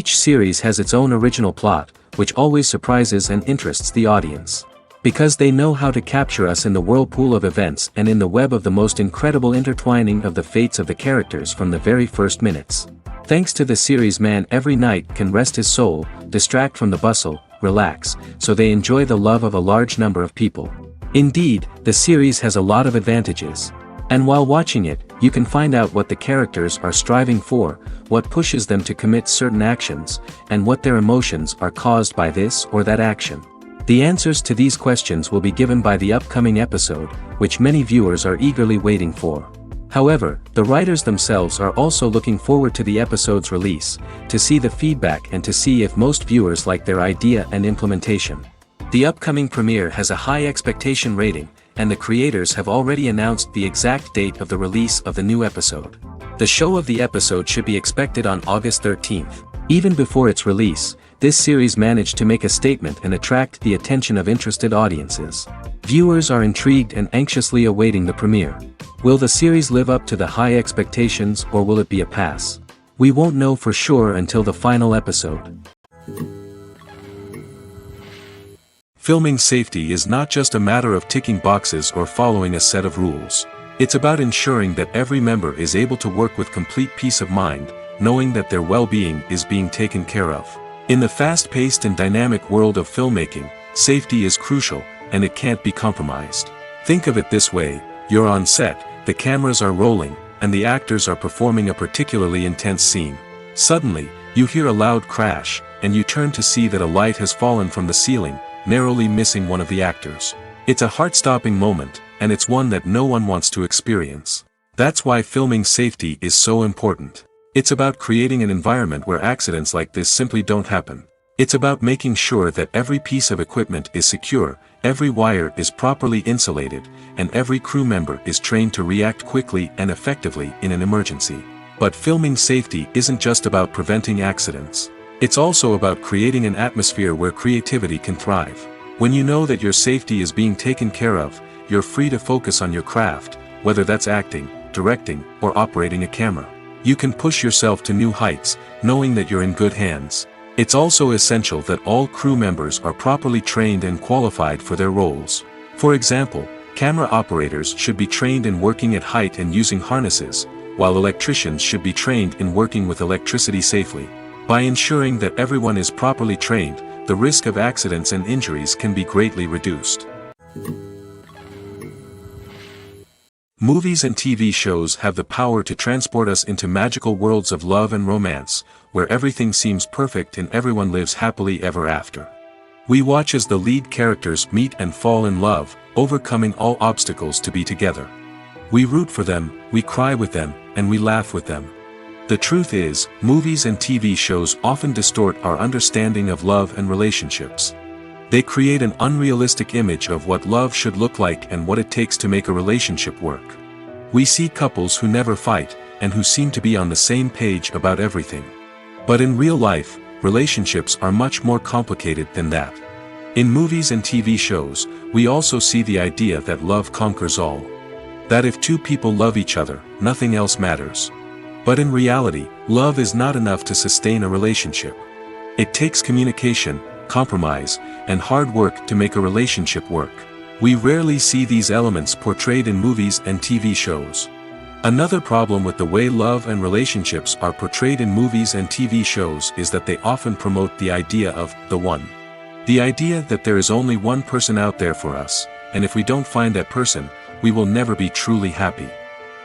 Each series has its own original plot, which always surprises and interests the audience. Because they know how to capture us in the whirlpool of events and in the web of the most incredible intertwining of the fates of the characters from the very first minutes. Thanks to the series, man every night can rest his soul, distract from the bustle, relax, so they enjoy the love of a large number of people. Indeed, the series has a lot of advantages. And while watching it, you can find out what the characters are striving for, what pushes them to commit certain actions, and what their emotions are caused by this or that action. The answers to these questions will be given by the upcoming episode, which many viewers are eagerly waiting for. However, the writers themselves are also looking forward to the episode's release, to see the feedback and to see if most viewers like their idea and implementation. The upcoming premiere has a high expectation rating, and the creators have already announced the exact date of the release of the new episode. The show of the episode should be expected on August 13th. Even before its release, this series managed to make a statement and attract the attention of interested audiences. Viewers are intrigued and anxiously awaiting the premiere. Will the series live up to the high expectations, or will it be a pass? We won't know for sure until the final episode. Filming safety is not just a matter of ticking boxes or following a set of rules. It's about ensuring that every member is able to work with complete peace of mind, knowing that their well-being is being taken care of. In the fast-paced and dynamic world of filmmaking, safety is crucial, and it can't be compromised. Think of it this way: you're on set, the cameras are rolling, and the actors are performing a particularly intense scene. Suddenly, you hear a loud crash, and you turn to see that a light has fallen from the ceiling, narrowly missing one of the actors. It's a heart-stopping moment, and it's one that no one wants to experience. That's why filming safety is so important. It's about creating an environment where accidents like this simply don't happen. It's about making sure that every piece of equipment is secure, every wire is properly insulated, and every crew member is trained to react quickly and effectively in an emergency. But filming safety isn't just about preventing accidents. It's also about creating an atmosphere where creativity can thrive. When you know that your safety is being taken care of, you're free to focus on your craft, whether that's acting, directing, or operating a camera. You can push yourself to new heights, knowing that you're in good hands. It's also essential that all crew members are properly trained and qualified for their roles. For example, camera operators should be trained in working at height and using harnesses, while electricians should be trained in working with electricity safely. By ensuring that everyone is properly trained, the risk of accidents and injuries can be greatly reduced. Movies and TV shows have the power to transport us into magical worlds of love and romance, where everything seems perfect and everyone lives happily ever after. We watch as the lead characters meet and fall in love, overcoming all obstacles to be together. We root for them, we cry with them, and we laugh with them. The truth is, movies and TV shows often distort our understanding of love and relationships. They create an unrealistic image of what love should look like and what it takes to make a relationship work. We see couples who never fight, and who seem to be on the same page about everything. But in real life, relationships are much more complicated than that. In movies and TV shows, we also see the idea that love conquers all. That if two people love each other, nothing else matters. But in reality, love is not enough to sustain a relationship. It takes communication, compromise, and hard work to make a relationship work. We rarely see these elements portrayed in movies and TV shows. Another problem with the way love and relationships are portrayed in movies and TV shows is that they often promote the idea of the one. The idea that there is only one person out there for us, and if we don't find that person, we will never be truly happy.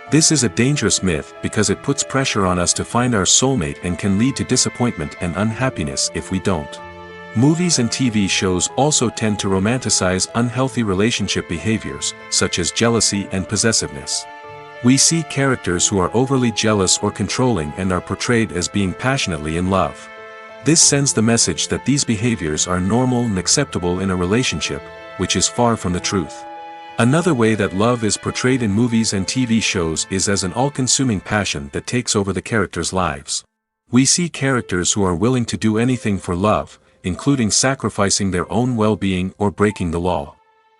This is a dangerous myth because it puts pressure on us to find our soulmate and can lead to disappointment and unhappiness if we don't. Movies and TV shows also tend to romanticize unhealthy relationship behaviors, such as jealousy and possessiveness. We see characters who are overly jealous or controlling and are portrayed as being passionately in love. This sends the message that these behaviors are normal and acceptable in a relationship, which is far from the truth. Another way that love is portrayed in movies and TV shows is as an all-consuming passion that takes over the characters' lives. We see characters who are willing to do anything for love, including sacrificing their own well-being or breaking the law.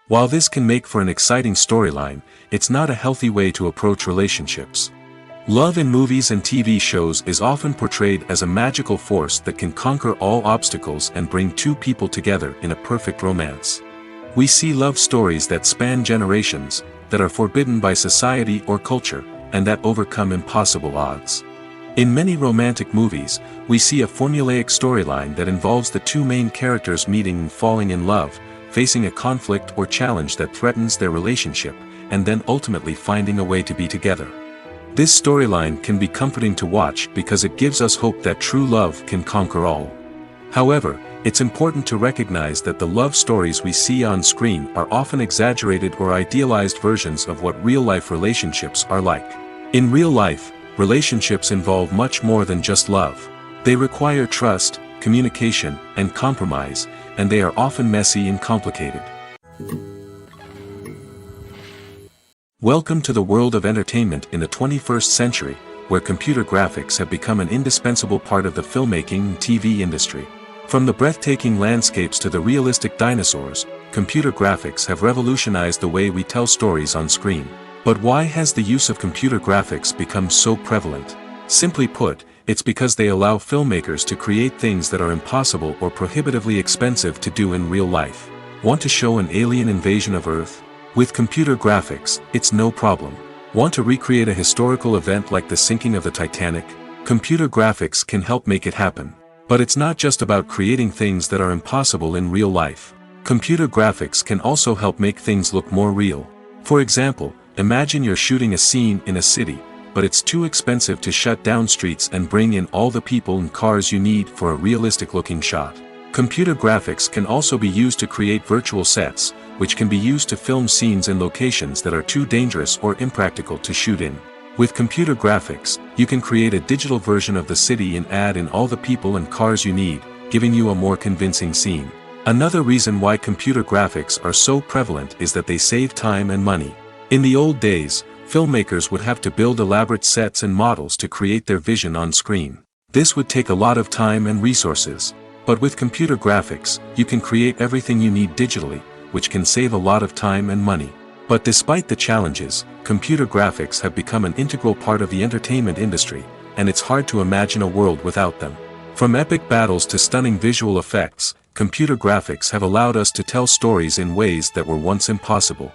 While this can make for an exciting storyline, it's not a healthy way to approach relationships. Love in movies and TV shows is often portrayed as a magical force that can conquer all obstacles and bring two people together in a perfect romance. We see love stories that span generations, that are forbidden by society or culture, and that overcome impossible odds. In many romantic movies, we see a formulaic storyline that involves the two main characters meeting and falling in love, facing a conflict or challenge that threatens their relationship, and then ultimately finding a way to be together. This storyline can be comforting to watch because it gives us hope that true love can conquer all. However, it's important to recognize that the love stories we see on screen are often exaggerated or idealized versions of what real-life relationships are like. In real life, relationships involve much more than just love. They require trust, communication, and compromise, and they are often messy and complicated. Welcome to the world of entertainment in the 21st century, where computer graphics have become an indispensable part of the filmmaking and TV industry. From the breathtaking landscapes to the realistic dinosaurs, computer graphics have revolutionized the way we tell stories on screen. But why has the use of computer graphics become so prevalent? Simply put, it's because they allow filmmakers to create things that are impossible or prohibitively expensive to do in real life. Want to show an alien invasion of Earth? With computer graphics, it's no problem. Want to recreate a historical event like the sinking of the Titanic? Computer graphics can help make it happen. But it's not just about creating things that are impossible in real life. Computer graphics can also help make things look more real. For example, imagine you're shooting a scene in a city, but it's too expensive to shut down streets and bring in all the people and cars you need for a realistic-looking shot. Computer graphics can also be used to create virtual sets, which can be used to film scenes in locations that are too dangerous or impractical to shoot in. With computer graphics, you can create a digital version of the city and add in all the people and cars you need, giving you a more convincing scene. Another reason why computer graphics are so prevalent is that they save time and money. In the old days, filmmakers would have to build elaborate sets and models to create their vision on screen. This would take a lot of time and resources. But with computer graphics, you can create everything you need digitally, which can save a lot of time and money. But despite the challenges, computer graphics have become an integral part of the entertainment industry, and it's hard to imagine a world without them. From epic battles to stunning visual effects, computer graphics have allowed us to tell stories in ways that were once impossible.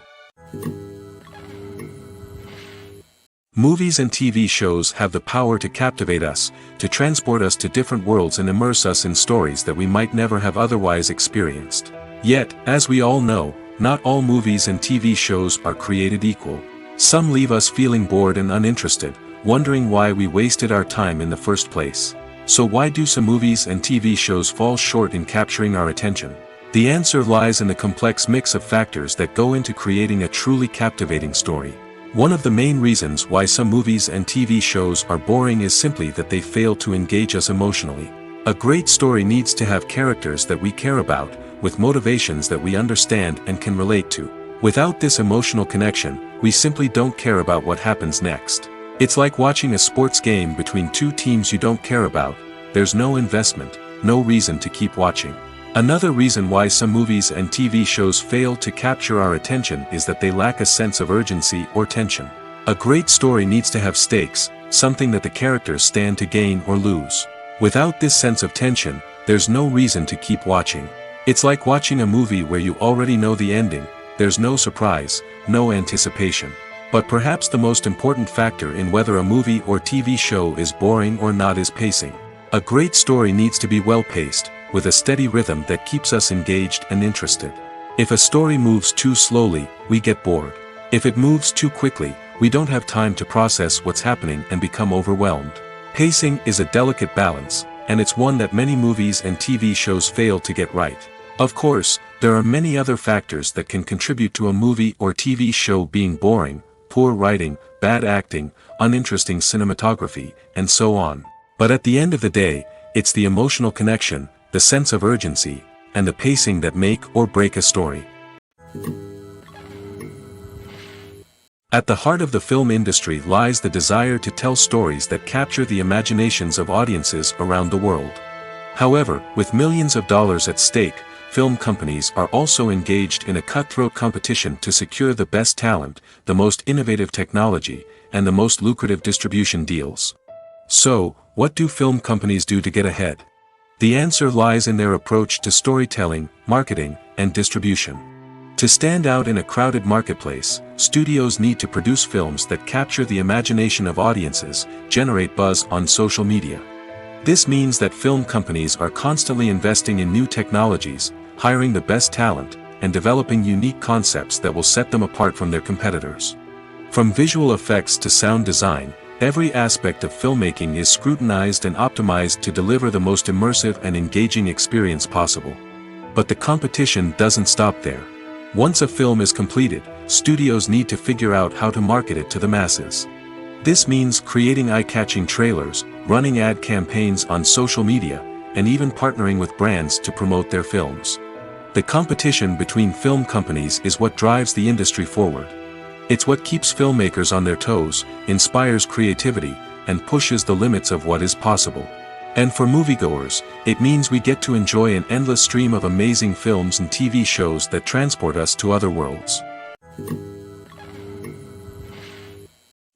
Movies and TV shows have the power to captivate us, to transport us to different worlds and immerse us in stories that we might never have otherwise experienced. Yet, as we all know, not all movies and TV shows are created equal. Some leave us feeling bored and uninterested, wondering why we wasted our time in the first place. So why do some movies and TV shows fall short in capturing our attention? The answer lies in the complex mix of factors that go into creating a truly captivating story. One of the main reasons why some movies and TV shows are boring is simply that they fail to engage us emotionally. A great story needs to have characters that we care about, with motivations that we understand and can relate to. Without this emotional connection, we simply don't care about what happens next. It's like watching a sports game between two teams you don't care about. There's no investment, no reason to keep watching. Another reason why some movies and TV shows fail to capture our attention is that they lack a sense of urgency or tension. A great story needs to have stakes, something that the characters stand to gain or lose. Without this sense of tension, there's no reason to keep watching. It's like watching a movie where you already know the ending. There's no surprise, no anticipation. But perhaps the most important factor in whether a movie or TV show is boring or not is pacing. A great story needs to be well-paced, with a steady rhythm that keeps us engaged and interested. If a story moves too slowly, we get bored. If it moves too quickly, we don't have time to process what's happening and become overwhelmed. Pacing is a delicate balance, and it's one that many movies and TV shows fail to get right. Of course, there are many other factors that can contribute to a movie or TV show being boring: poor writing, bad acting, uninteresting cinematography, and so on. But at the end of the day, it's the emotional connection, the sense of urgency, and the pacing that make or break a story. At the heart of the film industry lies the desire to tell stories that capture the imaginations of audiences around the world. However, with millions of dollars at stake, film companies are also engaged in a cutthroat competition to secure the best talent, the most innovative technology, and the most lucrative distribution deals. So, what do film companies do to get ahead? The answer lies in their approach to storytelling, marketing, and distribution. To stand out in a crowded marketplace, studios need to produce films that capture the imagination of audiences, generate buzz on social media. This means that film companies are constantly investing in new technologies, hiring the best talent, and developing unique concepts that will set them apart from their competitors. From visual effects to sound design, every aspect of filmmaking is scrutinized and optimized to deliver the most immersive and engaging experience possible. But the competition doesn't stop there. Once a film is completed, studios need to figure out how to market it to the masses. This means creating eye-catching trailers, running ad campaigns on social media, and even partnering with brands to promote their films. The competition between film companies is what drives the industry forward. It's what keeps filmmakers on their toes, inspires creativity, and pushes the limits of what is possible. And for moviegoers, it means we get to enjoy an endless stream of amazing films and TV shows that transport us to other worlds.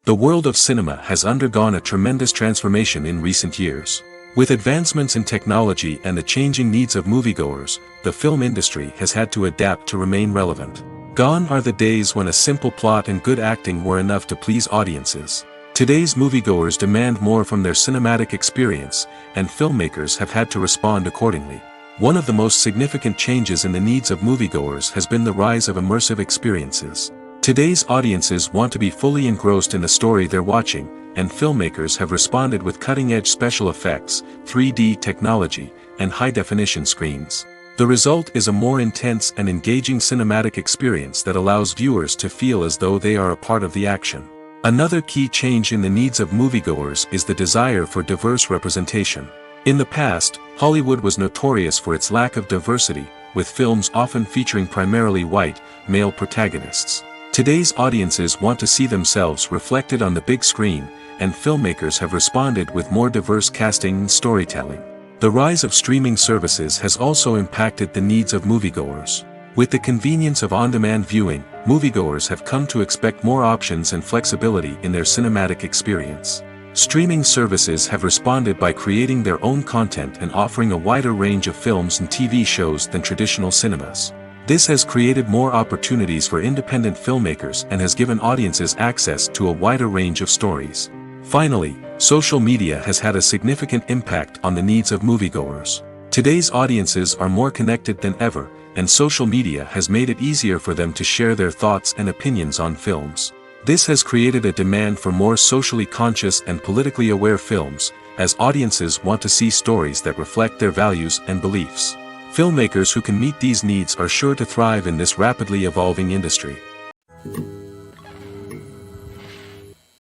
The world of cinema has undergone a tremendous transformation in recent years. With advancements in technology and the changing needs of moviegoers, the film industry has had to adapt to remain relevant. Gone are the days when a simple plot and good acting were enough to please audiences. Today's moviegoers demand more from their cinematic experience, and filmmakers have had to respond accordingly. One of the most significant changes in the needs of moviegoers has been the rise of immersive experiences. Today's audiences want to be fully engrossed in the story they're watching, and filmmakers have responded with cutting-edge special effects, 3D technology, and high-definition screens. The result is a more intense and engaging cinematic experience that allows viewers to feel as though they are a part of the action. Another key change in the needs of moviegoers is the desire for diverse representation. In the past, Hollywood was notorious for its lack of diversity, with films often featuring primarily white, male protagonists. Today's audiences want to see themselves reflected on the big screen, and filmmakers have responded with more diverse casting and storytelling. The rise of streaming services has also impacted the needs of moviegoers. With the convenience of on-demand viewing, moviegoers have come to expect more options and flexibility in their cinematic experience. Streaming services have responded by creating their own content and offering a wider range of films and TV shows than traditional cinemas. This has created more opportunities for independent filmmakers and has given audiences access to a wider range of stories. Finally, social media has had a significant impact on the needs of moviegoers. Today's audiences are more connected than ever, and social media has made it easier for them to share their thoughts and opinions on films. This has created a demand for more socially conscious and politically aware films, as audiences want to see stories that reflect their values and beliefs. Filmmakers who can meet these needs are sure to thrive in this rapidly evolving industry.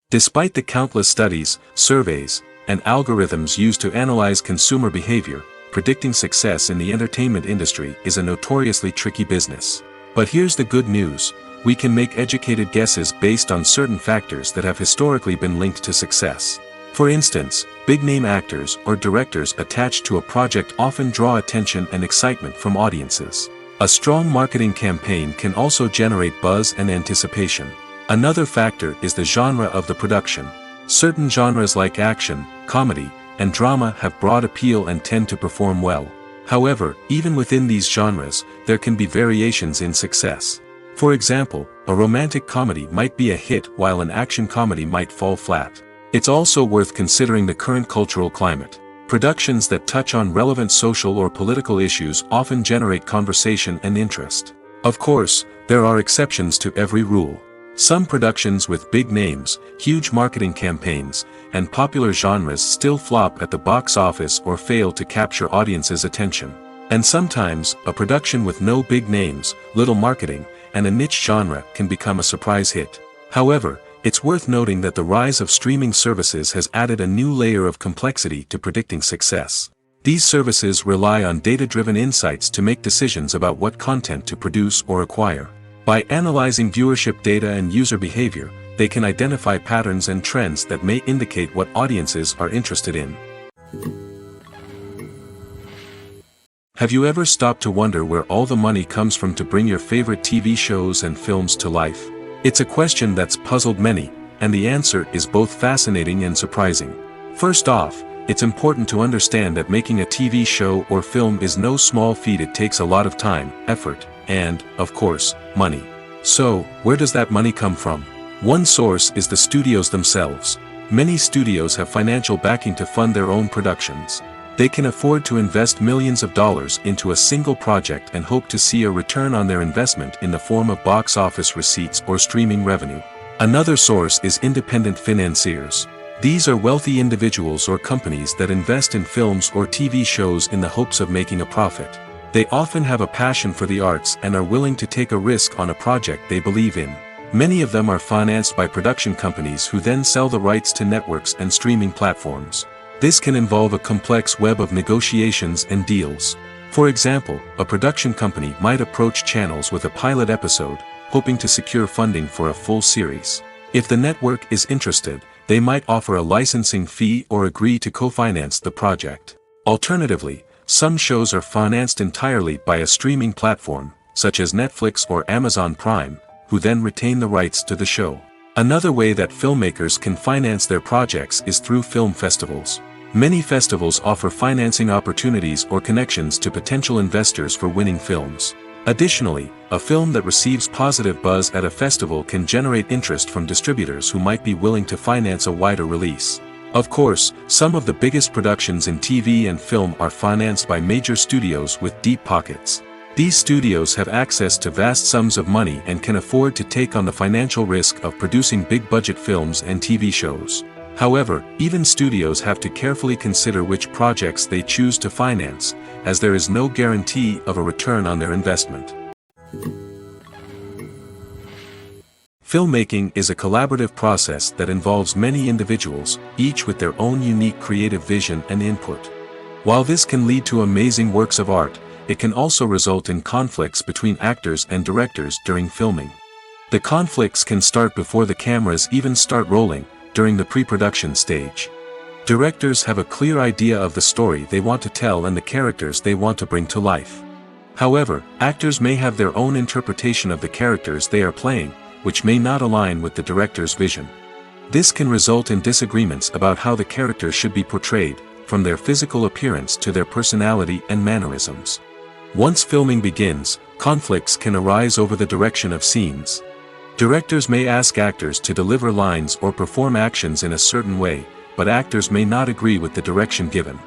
Despite the countless studies, surveys, and algorithms used to analyze consumer behavior, predicting success in the entertainment industry is a notoriously tricky business. But here's the good news: we can make educated guesses based on certain factors that have historically been linked to success. For instance, big-name actors or directors attached to a project often draw attention and excitement from audiences. A strong marketing campaign can also generate buzz and anticipation. Another factor is the genre of the production. Certain genres like action, comedy, and drama have broad appeal and tend to perform well. However, even within these genres, there can be variations in success. For example, a romantic comedy might be a hit while an action comedy might fall flat. It's also worth considering the current cultural climate. Productions that touch on relevant social or political issues often generate conversation and interest. Of course, there are exceptions to every rule. Some productions with big names, huge marketing campaigns, and popular genres still flop at the box office or fail to capture audiences' attention. And sometimes, a production with no big names, little marketing, and a niche genre can become a surprise hit. However, it's worth noting that the rise of streaming services has added a new layer of complexity to predicting success. These services rely on data-driven insights to make decisions about what content to produce or acquire. By analyzing viewership data and user behavior, they can identify patterns and trends that may indicate what audiences are interested in. Have you ever stopped to wonder where all the money comes from to bring your favorite TV shows and films to life? It's a question that's puzzled many, and the answer is both fascinating and surprising. First off, it's important to understand that making a TV show or film is no small feat. It takes a lot of time, effort, and, of course, money. So, where does that money come from? One source is the studios themselves. Many studios have financial backing to fund their own productions. They can afford to invest millions of dollars into a single project and hope to see a return on their investment in the form of box office receipts or streaming revenue. Another source is independent financiers. These are wealthy individuals or companies that invest in films or TV shows in the hopes of making a profit. They often have a passion for the arts and are willing to take a risk on a project they believe in. Many of them are financed by production companies who then sell the rights to networks and streaming platforms. This can involve a complex web of negotiations and deals. For example, a production company might approach channels with a pilot episode, hoping to secure funding for a full series. If the network is interested, they might offer a licensing fee or agree to co-finance the project. Alternatively, some shows are financed entirely by a streaming platform, such as Netflix or Amazon Prime, who then retain the rights to the show. Another way that filmmakers can finance their projects is through film festivals. Many festivals offer financing opportunities or connections to potential investors for winning films. Additionally, a film that receives positive buzz at a festival can generate interest from distributors who might be willing to finance a wider release. Of course, some of the biggest productions in TV and film are financed by major studios with deep pockets. These studios have access to vast sums of money and can afford to take on the financial risk of producing big-budget films and TV shows. However, even studios have to carefully consider which projects they choose to finance, as there is no guarantee of a return on their investment. Filmmaking is a collaborative process that involves many individuals, each with their own unique creative vision and input. While this can lead to amazing works of art, it can also result in conflicts between actors and directors during filming. The conflicts can start before the cameras even start rolling, during the pre-production stage. Directors have a clear idea of the story they want to tell and the characters they want to bring to life. However, actors may have their own interpretation of the characters they are playing, which may not align with the director's vision. This can result in disagreements about how the characters should be portrayed, from their physical appearance to their personality and mannerisms. Once filming begins, conflicts can arise over the direction of scenes. Directors may ask actors to deliver lines or perform actions in a certain way, but actors may not agree with the direction given.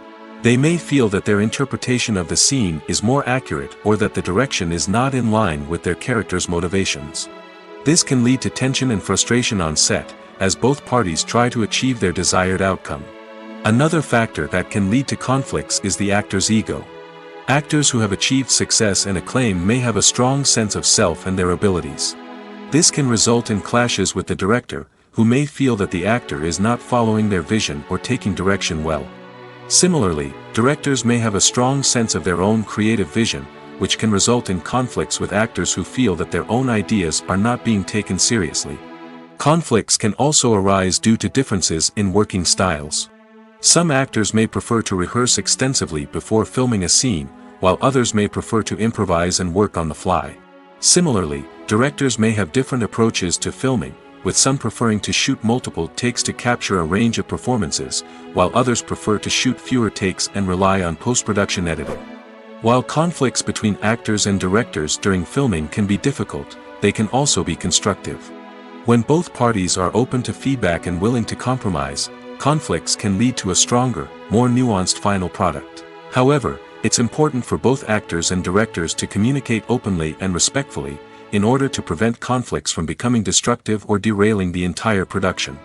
They may feel that their interpretation of the scene is more accurate or that the direction is not in line with their character's motivations. This can lead to tension and frustration on set, as both parties try to achieve their desired outcome. Another factor that can lead to conflicts is the actor's ego. Actors who have achieved success and acclaim may have a strong sense of self and their abilities. This can result in clashes with the director, who may feel that the actor is not following their vision or taking direction well. Similarly, directors may have a strong sense of their own creative vision, which can result in conflicts with actors who feel that their own ideas are not being taken seriously. Conflicts can also arise due to differences in working styles. Some actors may prefer to rehearse extensively before filming a scene, while others may prefer to improvise and work on the fly. Similarly, directors may have different approaches to filming, with some preferring to shoot multiple takes to capture a range of performances, while others prefer to shoot fewer takes and rely on post-production editing. While conflicts between actors and directors during filming can be difficult, they can also be constructive. When both parties are open to feedback and willing to compromise, conflicts can lead to a stronger, more nuanced final product. However, it's important for both actors and directors to communicate openly and respectfully, in order to prevent conflicts from becoming destructive or derailing the entire production.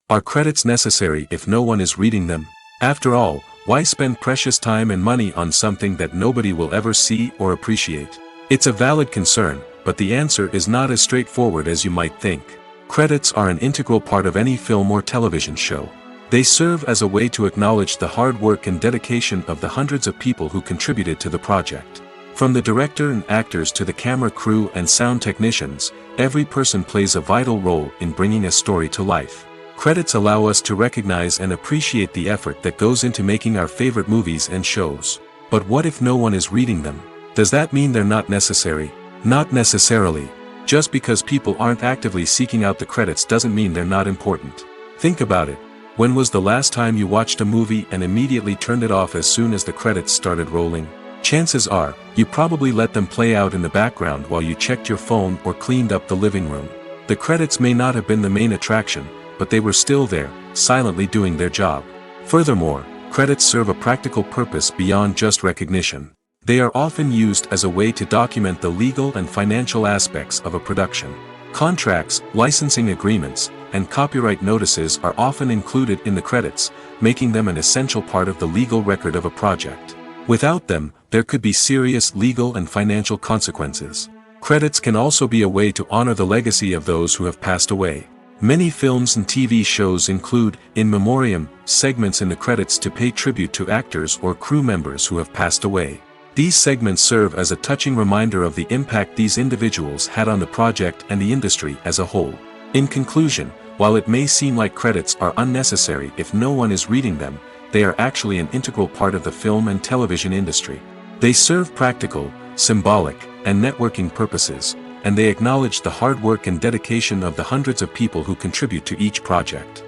Are credits necessary if no one is reading them? After all, why spend precious time and money on something that nobody will ever see or appreciate? It's a valid concern, but the answer is not as straightforward as you might think. Credits are an integral part of any film or television show. They serve as a way to acknowledge the hard work and dedication of the hundreds of people who contributed to the project. From the director and actors to the camera crew and sound technicians, every person plays a vital role in bringing a story to life. Credits allow us to recognize and appreciate the effort that goes into making our favorite movies and shows. But what if no one is reading them? Does that mean they're not necessary? Not necessarily. Just because people aren't actively seeking out the credits doesn't mean they're not important. Think about it. When was the last time you watched a movie and immediately turned it off as soon as the credits started rolling? Chances are, you probably let them play out in the background while you checked your phone or cleaned up the living room. The credits may not have been the main attraction, but they were still there, silently doing their job. Furthermore, credits serve a practical purpose beyond just recognition. They are often used as a way to document the legal and financial aspects of a production. Contracts, licensing agreements, and copyright notices are often included in the credits, making them an essential part of the legal record of a project. Without them, there could be serious legal and financial consequences. Credits can also be a way to honor the legacy of those who have passed away. Many films and TV shows include, in memoriam, segments in the credits to pay tribute to actors or crew members who have passed away. These segments serve as a touching reminder of the impact these individuals had on the project and the industry as a whole. In conclusion, while it may seem like credits are unnecessary if no one is reading them, they are actually an integral part of the film and television industry. They serve practical, symbolic, and networking purposes, and they acknowledge the hard work and dedication of the hundreds of people who contribute to each project.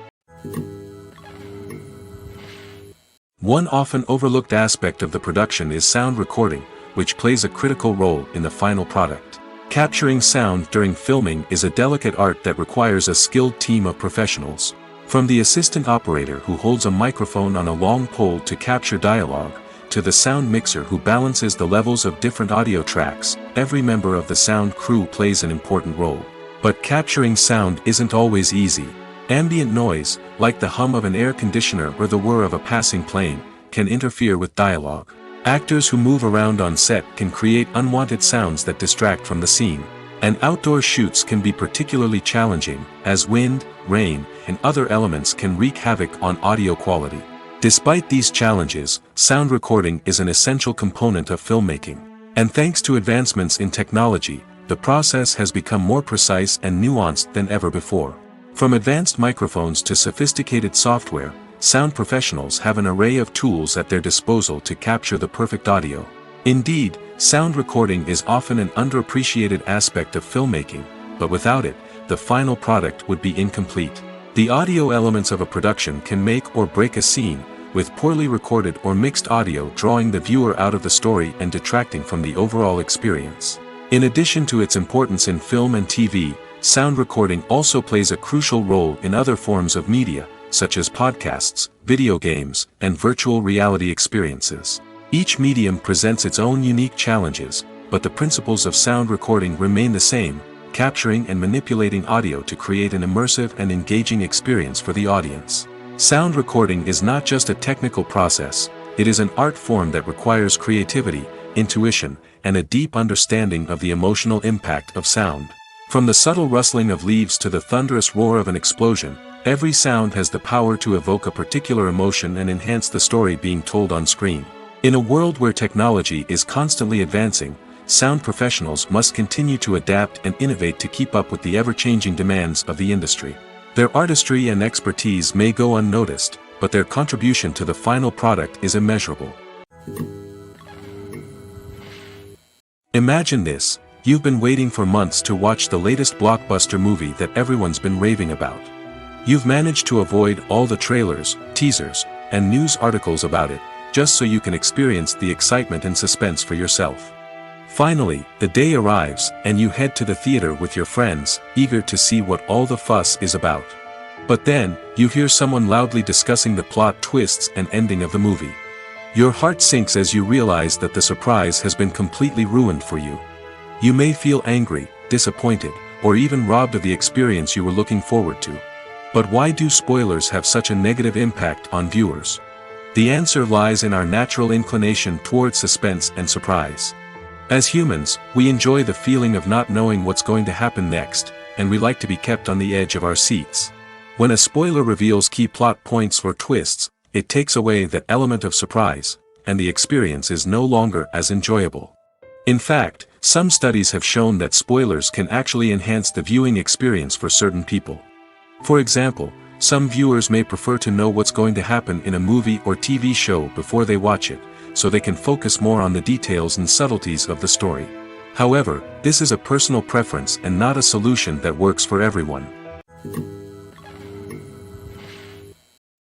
One often overlooked aspect of the production is sound recording, which plays a critical role in the final product. Capturing sound during filming is a delicate art that requires a skilled team of professionals. From the assistant operator who holds a microphone on a long pole to capture dialogue, to the sound mixer who balances the levels of different audio tracks, every member of the sound crew plays an important role. But capturing sound isn't always easy. Ambient noise, like the hum of an air conditioner or the whir of a passing plane, can interfere with dialogue. Actors who move around on set can create unwanted sounds that distract from the scene. And outdoor shoots can be particularly challenging, as wind, rain, and other elements can wreak havoc on audio quality. Despite these challenges, sound recording is an essential component of filmmaking. And thanks to advancements in technology, the process has become more precise and nuanced than ever before. From advanced microphones to sophisticated software, sound professionals have an array of tools at their disposal to capture the perfect audio. Indeed, sound recording is often an underappreciated aspect of filmmaking, but without it, the final product would be incomplete. The audio elements of a production can make or break a scene, with poorly recorded or mixed audio drawing the viewer out of the story and detracting from the overall experience. In addition to its importance in film and TV, sound recording also plays a crucial role in other forms of media, such as podcasts, video games, and virtual reality experiences. Each medium presents its own unique challenges, but the principles of sound recording remain the same, capturing and manipulating audio to create an immersive and engaging experience for the audience. Sound recording is not just a technical process, it is an art form that requires creativity, intuition, and a deep understanding of the emotional impact of sound. From the subtle rustling of leaves to the thunderous roar of an explosion, every sound has the power to evoke a particular emotion and enhance the story being told on screen. In a world where technology is constantly advancing, sound professionals must continue to adapt and innovate to keep up with the ever-changing demands of the industry. Their artistry and expertise may go unnoticed, but their contribution to the final product is immeasurable. Imagine this. You've been waiting for months to watch the latest blockbuster movie that everyone's been raving about. You've managed to avoid all the trailers, teasers, and news articles about it, just so you can experience the excitement and suspense for yourself. Finally, the day arrives, and you head to the theater with your friends, eager to see what all the fuss is about. But then, you hear someone loudly discussing the plot twists and ending of the movie. Your heart sinks as you realize that the surprise has been completely ruined for you. You may feel angry, disappointed, or even robbed of the experience you were looking forward to. But why do spoilers have such a negative impact on viewers? The answer lies in our natural inclination towards suspense and surprise. As humans, we enjoy the feeling of not knowing what's going to happen next, and we like to be kept on the edge of our seats. When a spoiler reveals key plot points or twists, it takes away that element of surprise, and the experience is no longer as enjoyable. In fact, some studies have shown that spoilers can actually enhance the viewing experience for certain people. For example, some viewers may prefer to know what's going to happen in a movie or TV show before they watch it, so they can focus more on the details and subtleties of the story. However, this is a personal preference and not a solution that works for everyone.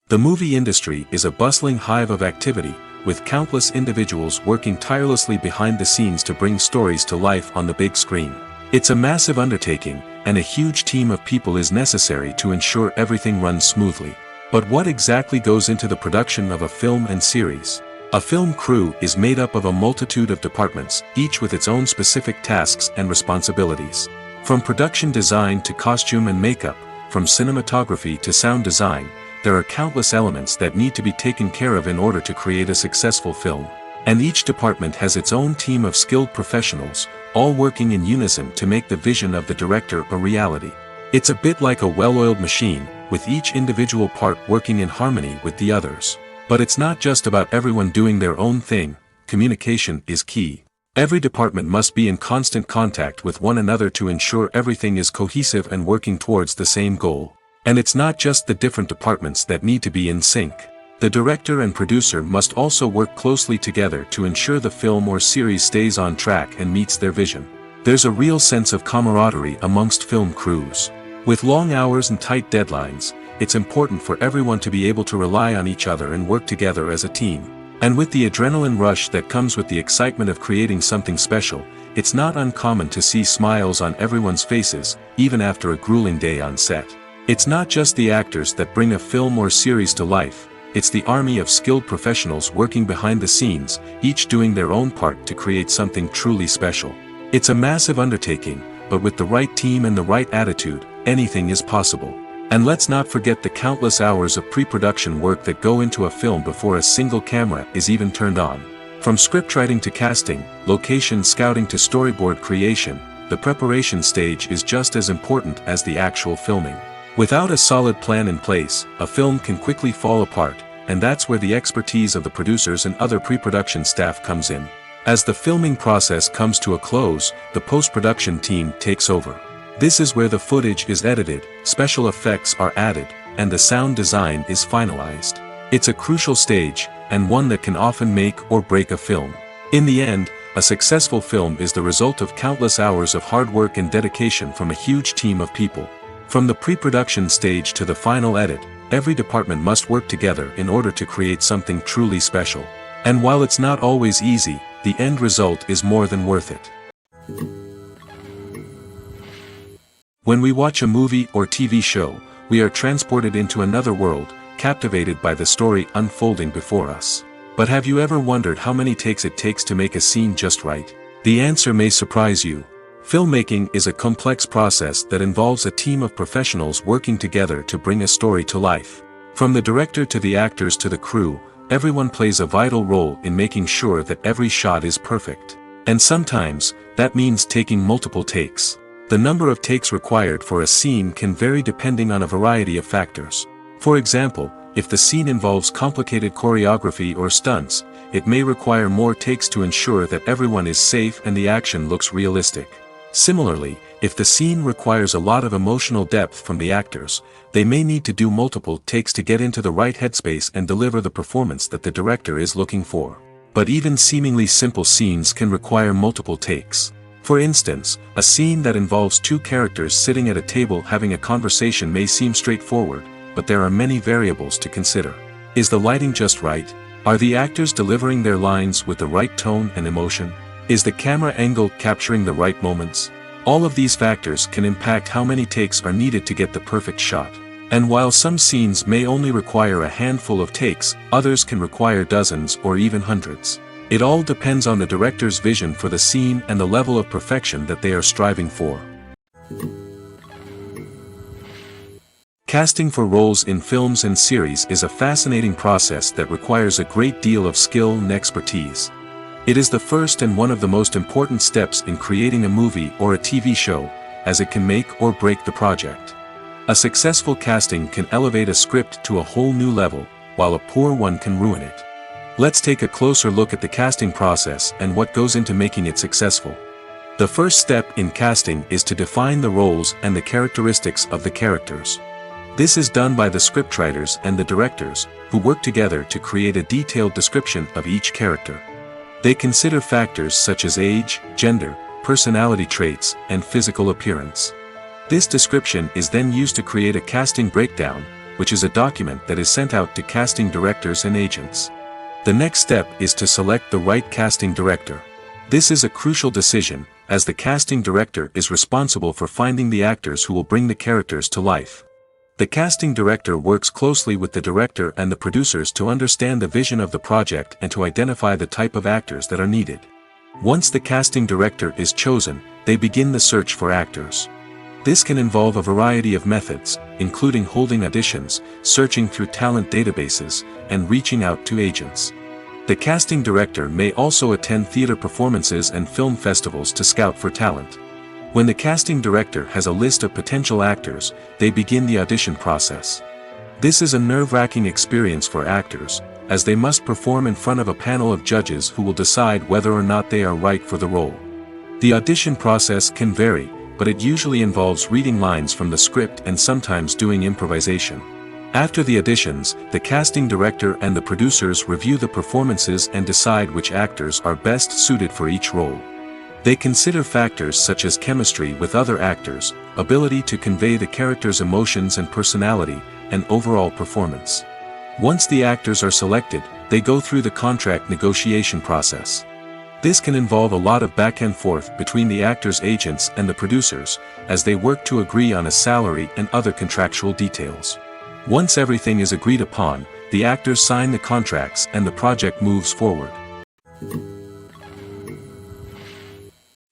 The movie industry is a bustling hive of activity, with countless individuals working tirelessly behind the scenes to bring stories to life on the big screen. It's a massive undertaking, and a huge team of people is necessary to ensure everything runs smoothly. But what exactly goes into the production of a film and series? A film crew is made up of a multitude of departments, each with its own specific tasks and responsibilities. From production design to costume and makeup, from cinematography to sound design, there are countless elements that need to be taken care of in order to create a successful film. And each department has its own team of skilled professionals, all working in unison to make the vision of the director a reality. It's a bit like a well-oiled machine, with each individual part working in harmony with the others. But it's not just about everyone doing their own thing. Communication is key. Every department must be in constant contact with one another to ensure everything is cohesive and working towards the same goal. And it's not just the different departments that need to be in sync. The director and producer must also work closely together to ensure the film or series stays on track and meets their vision. There's a real sense of camaraderie amongst film crews. With long hours and tight deadlines, it's important for everyone to be able to rely on each other and work together as a team. And with the adrenaline rush that comes with the excitement of creating something special, it's not uncommon to see smiles on everyone's faces, even after a grueling day on set. It's not just the actors that bring a film or series to life, it's the army of skilled professionals working behind the scenes, each doing their own part to create something truly special. It's a massive undertaking, but with the right team and the right attitude, anything is possible. And let's not forget the countless hours of pre-production work that go into a film before a single camera is even turned on. From scriptwriting to casting, location scouting to storyboard creation, the preparation stage is just as important as the actual filming. Without a solid plan in place, a film can quickly fall apart, and that's where the expertise of the producers and other pre-production staff comes in. As the filming process comes to a close, the post-production team takes over. This is where the footage is edited, special effects are added, and the sound design is finalized. It's a crucial stage, and one that can often make or break a film. In the end, a successful film is the result of countless hours of hard work and dedication from a huge team of people. From the pre-production stage to the final edit, every department must work together in order to create something truly special. And while it's not always easy, the end result is more than worth it. When we watch a movie or TV show, we are transported into another world, captivated by the story unfolding before us. But have you ever wondered how many takes it takes to make a scene just right? The answer may surprise you. Filmmaking is a complex process that involves a team of professionals working together to bring a story to life. From the director to the actors to the crew, everyone plays a vital role in making sure that every shot is perfect. And sometimes, that means taking multiple takes. The number of takes required for a scene can vary depending on a variety of factors. For example, if the scene involves complicated choreography or stunts, it may require more takes to ensure that everyone is safe and the action looks realistic. Similarly, if the scene requires a lot of emotional depth from the actors, they may need to do multiple takes to get into the right headspace and deliver the performance that the director is looking for. But even seemingly simple scenes can require multiple takes. For instance, a scene that involves two characters sitting at a table having a conversation may seem straightforward, but there are many variables to consider. Is the lighting just right? Are the actors delivering their lines with the right tone and emotion? Is the camera angle capturing the right moments? All of these factors can impact how many takes are needed to get the perfect shot. And while some scenes may only require a handful of takes, others can require dozens or even hundreds. It all depends on the director's vision for the scene and the level of perfection that they are striving for. Casting for roles in films and series is a fascinating process that requires a great deal of skill and expertise. It is the first and one of the most important steps in creating a movie or a TV show, as it can make or break the project. A successful casting can elevate a script to a whole new level, while a poor one can ruin it. Let's take a closer look at the casting process and what goes into making it successful. The first step in casting is to define the roles and the characteristics of the characters. This is done by the scriptwriters and the directors, who work together to create a detailed description of each character. They consider factors such as age, gender, personality traits, and physical appearance. This description is then used to create a casting breakdown, which is a document that is sent out to casting directors and agents. The next step is to select the right casting director. This is a crucial decision, as the casting director is responsible for finding the actors who will bring the characters to life. The casting director works closely with the director and the producers to understand the vision of the project and to identify the type of actors that are needed. Once the casting director is chosen, they begin the search for actors. This can involve a variety of methods, including holding auditions, searching through talent databases, and reaching out to agents. The casting director may also attend theater performances and film festivals to scout for talent. When the casting director has a list of potential actors, they begin the audition process. This is a nerve-wracking experience for actors, as they must perform in front of a panel of judges who will decide whether or not they are right for the role. The audition process can vary, but it usually involves reading lines from the script and sometimes doing improvisation. After the auditions, the casting director and the producers review the performances and decide which actors are best suited for each role. They consider factors such as chemistry with other actors, ability to convey the character's emotions and personality, and overall performance. Once the actors are selected, they go through the contract negotiation process. This can involve a lot of back and forth between the actors' agents and the producers, as they work to agree on a salary and other contractual details. Once everything is agreed upon, the actors sign the contracts and the project moves forward.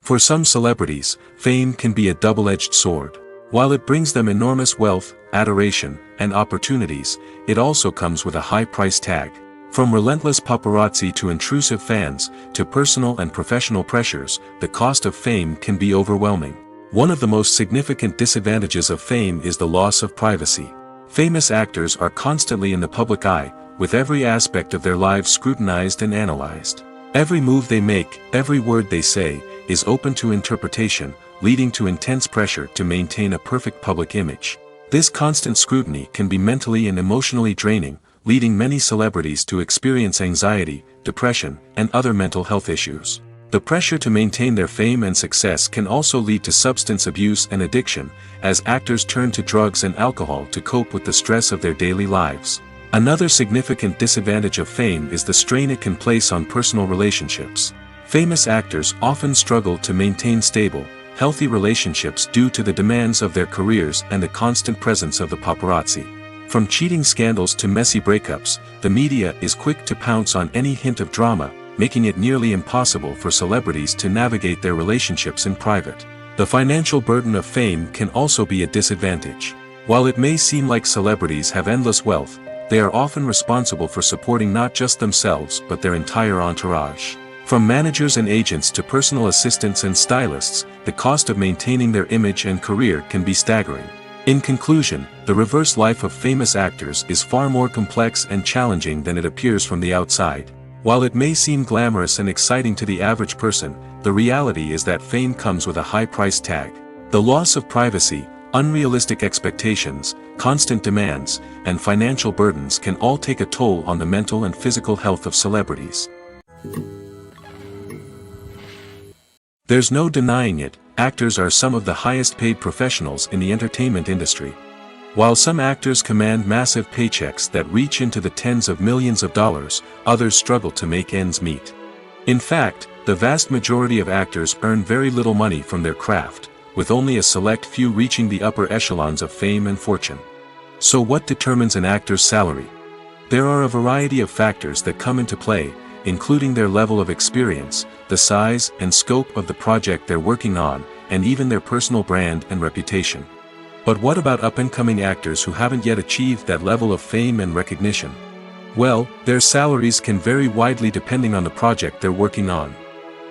For some celebrities, fame can be a double-edged sword. While it brings them enormous wealth, adoration, and opportunities, it also comes with a high price tag. From relentless paparazzi to intrusive fans, to personal and professional pressures, the cost of fame can be overwhelming. One of the most significant disadvantages of fame is the loss of privacy. Famous actors are constantly in the public eye, with every aspect of their lives scrutinized and analyzed. Every move they make, every word they say, is open to interpretation, leading to intense pressure to maintain a perfect public image. This constant scrutiny can be mentally and emotionally draining, leading many celebrities to experience anxiety, depression, and other mental health issues. The pressure to maintain their fame and success can also lead to substance abuse and addiction, as actors turn to drugs and alcohol to cope with the stress of their daily lives. Another significant disadvantage of fame is the strain it can place on personal relationships. Famous actors often struggle to maintain stable, healthy relationships due to the demands of their careers and the constant presence of the paparazzi. From cheating scandals to messy breakups, the media is quick to pounce on any hint of drama, making it nearly impossible for celebrities to navigate their relationships in private. The financial burden of fame can also be a disadvantage. While it may seem like celebrities have endless wealth, they are often responsible for supporting not just themselves but their entire entourage. From managers and agents to personal assistants and stylists, the cost of maintaining their image and career can be staggering. In conclusion, the reverse life of famous actors is far more complex and challenging than it appears from the outside. While it may seem glamorous and exciting to the average person, the reality is that fame comes with a high price tag. The loss of privacy, unrealistic expectations, constant demands, and financial burdens can all take a toll on the mental and physical health of celebrities. There's no denying it, actors are some of the highest paid professionals in the entertainment industry. While some actors command massive paychecks that reach into the tens of millions of dollars, others struggle to make ends meet. In fact, the vast majority of actors earn very little money from their craft, with only a select few reaching the upper echelons of fame and fortune. So what determines an actor's salary? There are a variety of factors that come into play, including their level of experience, the size and scope of the project they're working on, and even their personal brand and reputation. But what about up-and-coming actors who haven't yet achieved that level of fame and recognition? Well, their salaries can vary widely depending on the project they're working on.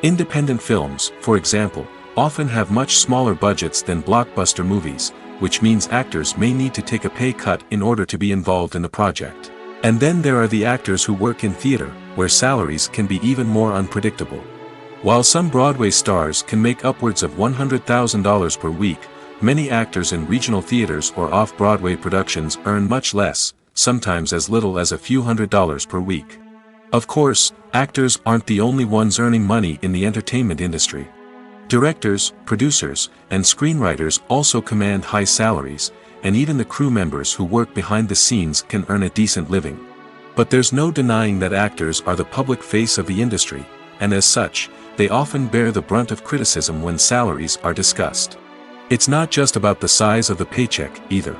Independent films, for example, often have much smaller budgets than blockbuster movies, which means actors may need to take a pay cut in order to be involved in the project. And then there are the actors who work in theater, where salaries can be even more unpredictable. While some Broadway stars can make upwards of $100,000 per week, many actors in regional theaters or off-Broadway productions earn much less, sometimes as little as a few $100s per week. Of course, actors aren't the only ones earning money in the entertainment industry. Directors, producers, and screenwriters also command high salaries, and even the crew members who work behind the scenes can earn a decent living. But there's no denying that actors are the public face of the industry, and as such, they often bear the brunt of criticism when salaries are discussed. It's not just about the size of the paycheck, either.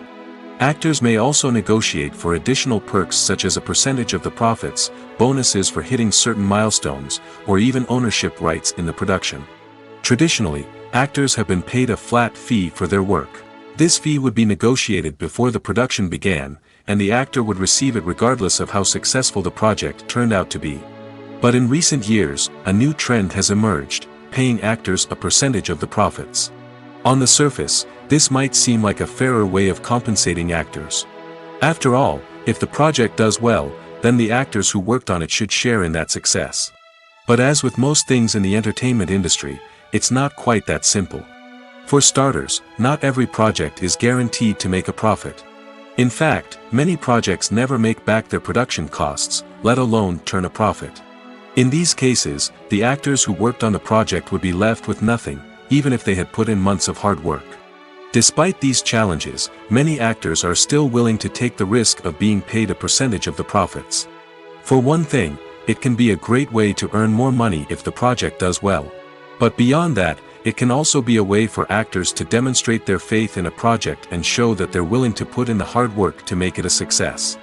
Actors may also negotiate for additional perks such as a percentage of the profits, bonuses for hitting certain milestones, or even ownership rights in the production. Traditionally, actors have been paid a flat fee for their work. This fee would be negotiated before the production began, and the actor would receive it regardless of how successful the project turned out to be. But in recent years, a new trend has emerged, paying actors a percentage of the profits. On the surface, this might seem like a fairer way of compensating actors. After all, if the project does well, then the actors who worked on it should share in that success. But as with most things in the entertainment industry, it's not quite that simple. For starters, not every project is guaranteed to make a profit. In fact, many projects never make back their production costs, let alone turn a profit. In these cases, the actors who worked on the project would be left with nothing, even if they had put in months of hard work. Despite these challenges, many actors are still willing to take the risk of being paid a percentage of the profits. For one thing, it can be a great way to earn more money if the project does well. But beyond that, it can also be a way for actors to demonstrate their faith in a project and show that they're willing to put in the hard work to make it a success.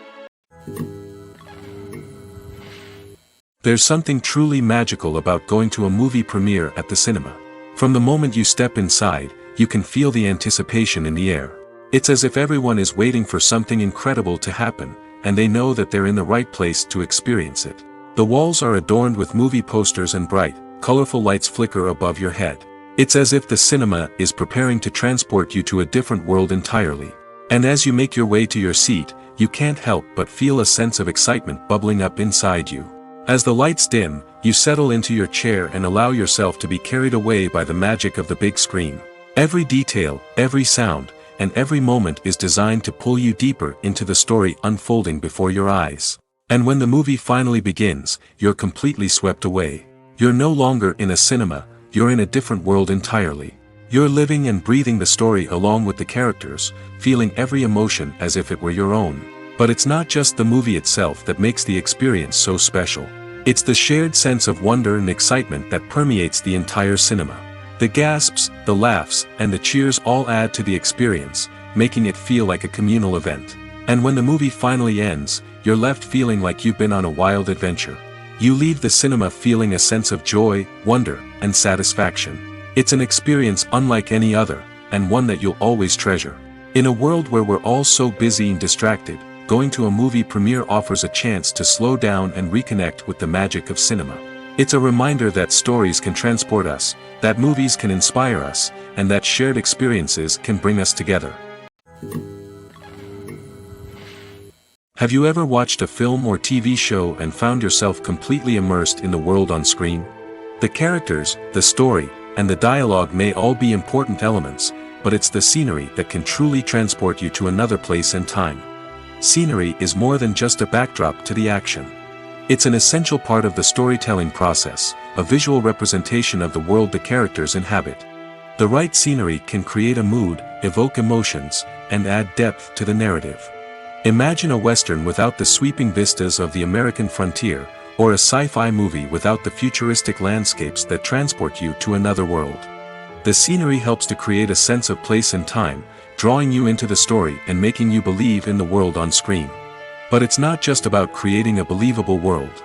There's something truly magical about going to a movie premiere at the cinema. From the moment you step inside, you can feel the anticipation in the air. It's as if everyone is waiting for something incredible to happen, and they know that they're in the right place to experience it. The walls are adorned with movie posters and bright, colorful lights flicker above your head. It's as if the cinema is preparing to transport you to a different world entirely. And as you make your way to your seat, you can't help but feel a sense of excitement bubbling up inside you. As the lights dim, you settle into your chair and allow yourself to be carried away by the magic of the big screen. Every detail, every sound, and every moment is designed to pull you deeper into the story unfolding before your eyes. And when the movie finally begins, you're completely swept away. You're no longer in a cinema, you're in a different world entirely. You're living and breathing the story along with the characters, feeling every emotion as if it were your own. But it's not just the movie itself that makes the experience so special. It's the shared sense of wonder and excitement that permeates the entire cinema. The gasps, the laughs, and the cheers all add to the experience, making it feel like a communal event. And when the movie finally ends, you're left feeling like you've been on a wild adventure. You leave the cinema feeling a sense of joy, wonder, and satisfaction. It's an experience unlike any other, and one that you'll always treasure. In a world where we're all so busy and distracted, going to a movie premiere offers a chance to slow down and reconnect with the magic of cinema. It's a reminder that stories can transport us, that movies can inspire us, and that shared experiences can bring us together. Have you ever watched a film or TV show and found yourself completely immersed in the world on screen? The characters, the story, and the dialogue may all be important elements, but it's the scenery that can truly transport you to another place and time. Scenery is more than just a backdrop to the action. It's an essential part of the storytelling process, a visual representation of the world the characters inhabit. The right scenery can create a mood, evoke emotions, and add depth to the narrative. Imagine a Western without the sweeping vistas of the American frontier, or a sci-fi movie without the futuristic landscapes that transport you to another world. The scenery helps to create a sense of place and time, drawing you into the story and making you believe in the world on screen. But it's not just about creating a believable world.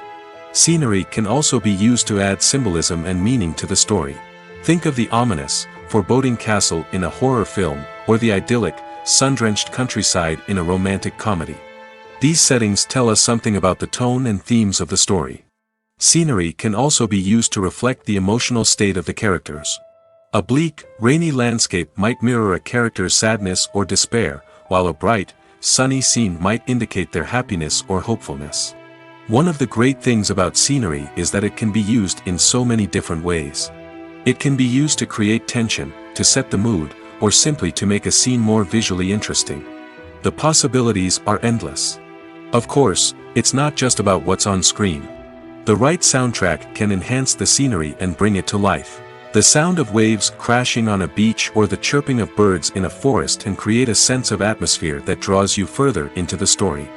Scenery can also be used to add symbolism and meaning to the story. Think of the ominous, foreboding castle in a horror film, or the idyllic, sun-drenched countryside in a romantic comedy. These settings tell us something about the tone and themes of the story. Scenery can also be used to reflect the emotional state of the characters. A bleak, rainy landscape might mirror a character's sadness or despair, while a bright, sunny scene might indicate their happiness or hopefulness. One of the great things about scenery is that it can be used in so many different ways. It can be used to create tension, to set the mood, or simply to make a scene more visually interesting. The possibilities are endless. Of course, it's not just about what's on screen. The right soundtrack can enhance the scenery and bring it to life. The sound of waves crashing on a beach or the chirping of birds in a forest can create a sense of atmosphere that draws you further into the story.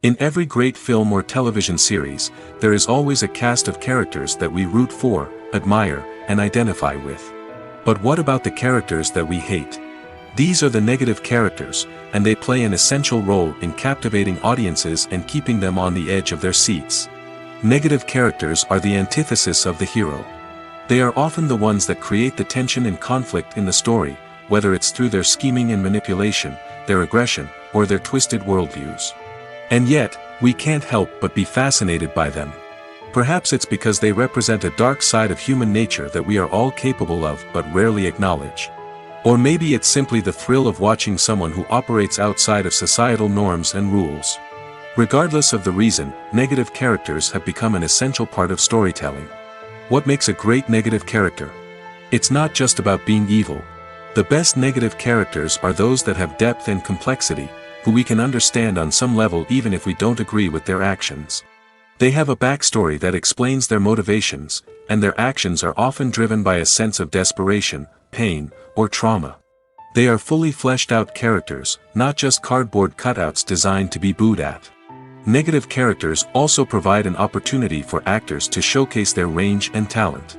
In every great film or television series, there is always a cast of characters that we root for, admire, and identify with. But what about the characters that we hate? These are the negative characters, and they play an essential role in captivating audiences and keeping them on the edge of their seats. Negative characters are the antithesis of the hero. They are often the ones that create the tension and conflict in the story, whether it's through their scheming and manipulation, their aggression, or their twisted worldviews. And yet, we can't help but be fascinated by them. Perhaps it's because they represent a dark side of human nature that we are all capable of but rarely acknowledge. Or maybe it's simply the thrill of watching someone who operates outside of societal norms and rules. Regardless of the reason, negative characters have become an essential part of storytelling. What makes a great negative character? It's not just about being evil. The best negative characters are those that have depth and complexity, who we can understand on some level even if we don't agree with their actions. They have a backstory that explains their motivations, and their actions are often driven by a sense of desperation, pain, or trauma. They are fully fleshed out characters, not just cardboard cutouts designed to be booed at. Negative characters also provide an opportunity for actors to showcase their range and talent.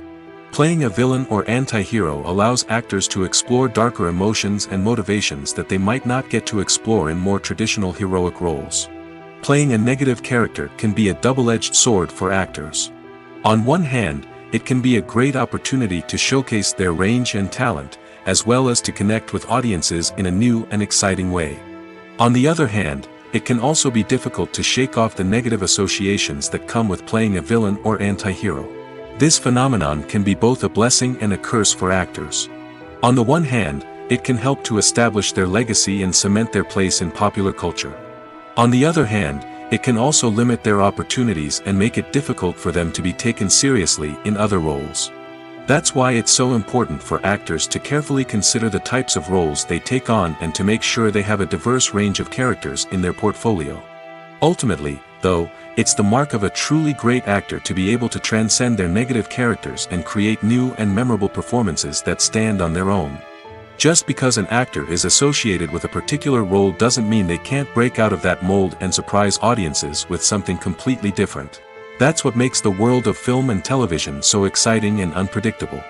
Playing a villain or anti-hero allows actors to explore darker emotions and motivations that they might not get to explore in more traditional heroic roles. Playing a negative character can be a double-edged sword for actors. On one hand, it can be a great opportunity to showcase their range and talent, as well as to connect with audiences in a new and exciting way. On the other hand, it can also be difficult to shake off the negative associations that come with playing a villain or anti-hero. This phenomenon can be both a blessing and a curse for actors. On the one hand, it can help to establish their legacy and cement their place in popular culture. On the other hand, it can also limit their opportunities and make it difficult for them to be taken seriously in other roles. That's why it's so important for actors to carefully consider the types of roles they take on and to make sure they have a diverse range of characters in their portfolio. Ultimately, though, it's the mark of a truly great actor to be able to transcend their negative characters and create new and memorable performances that stand on their own. Just because an actor is associated with a particular role doesn't mean they can't break out of that mold and surprise audiences with something completely different. That's what makes the world of film and television so exciting and unpredictable.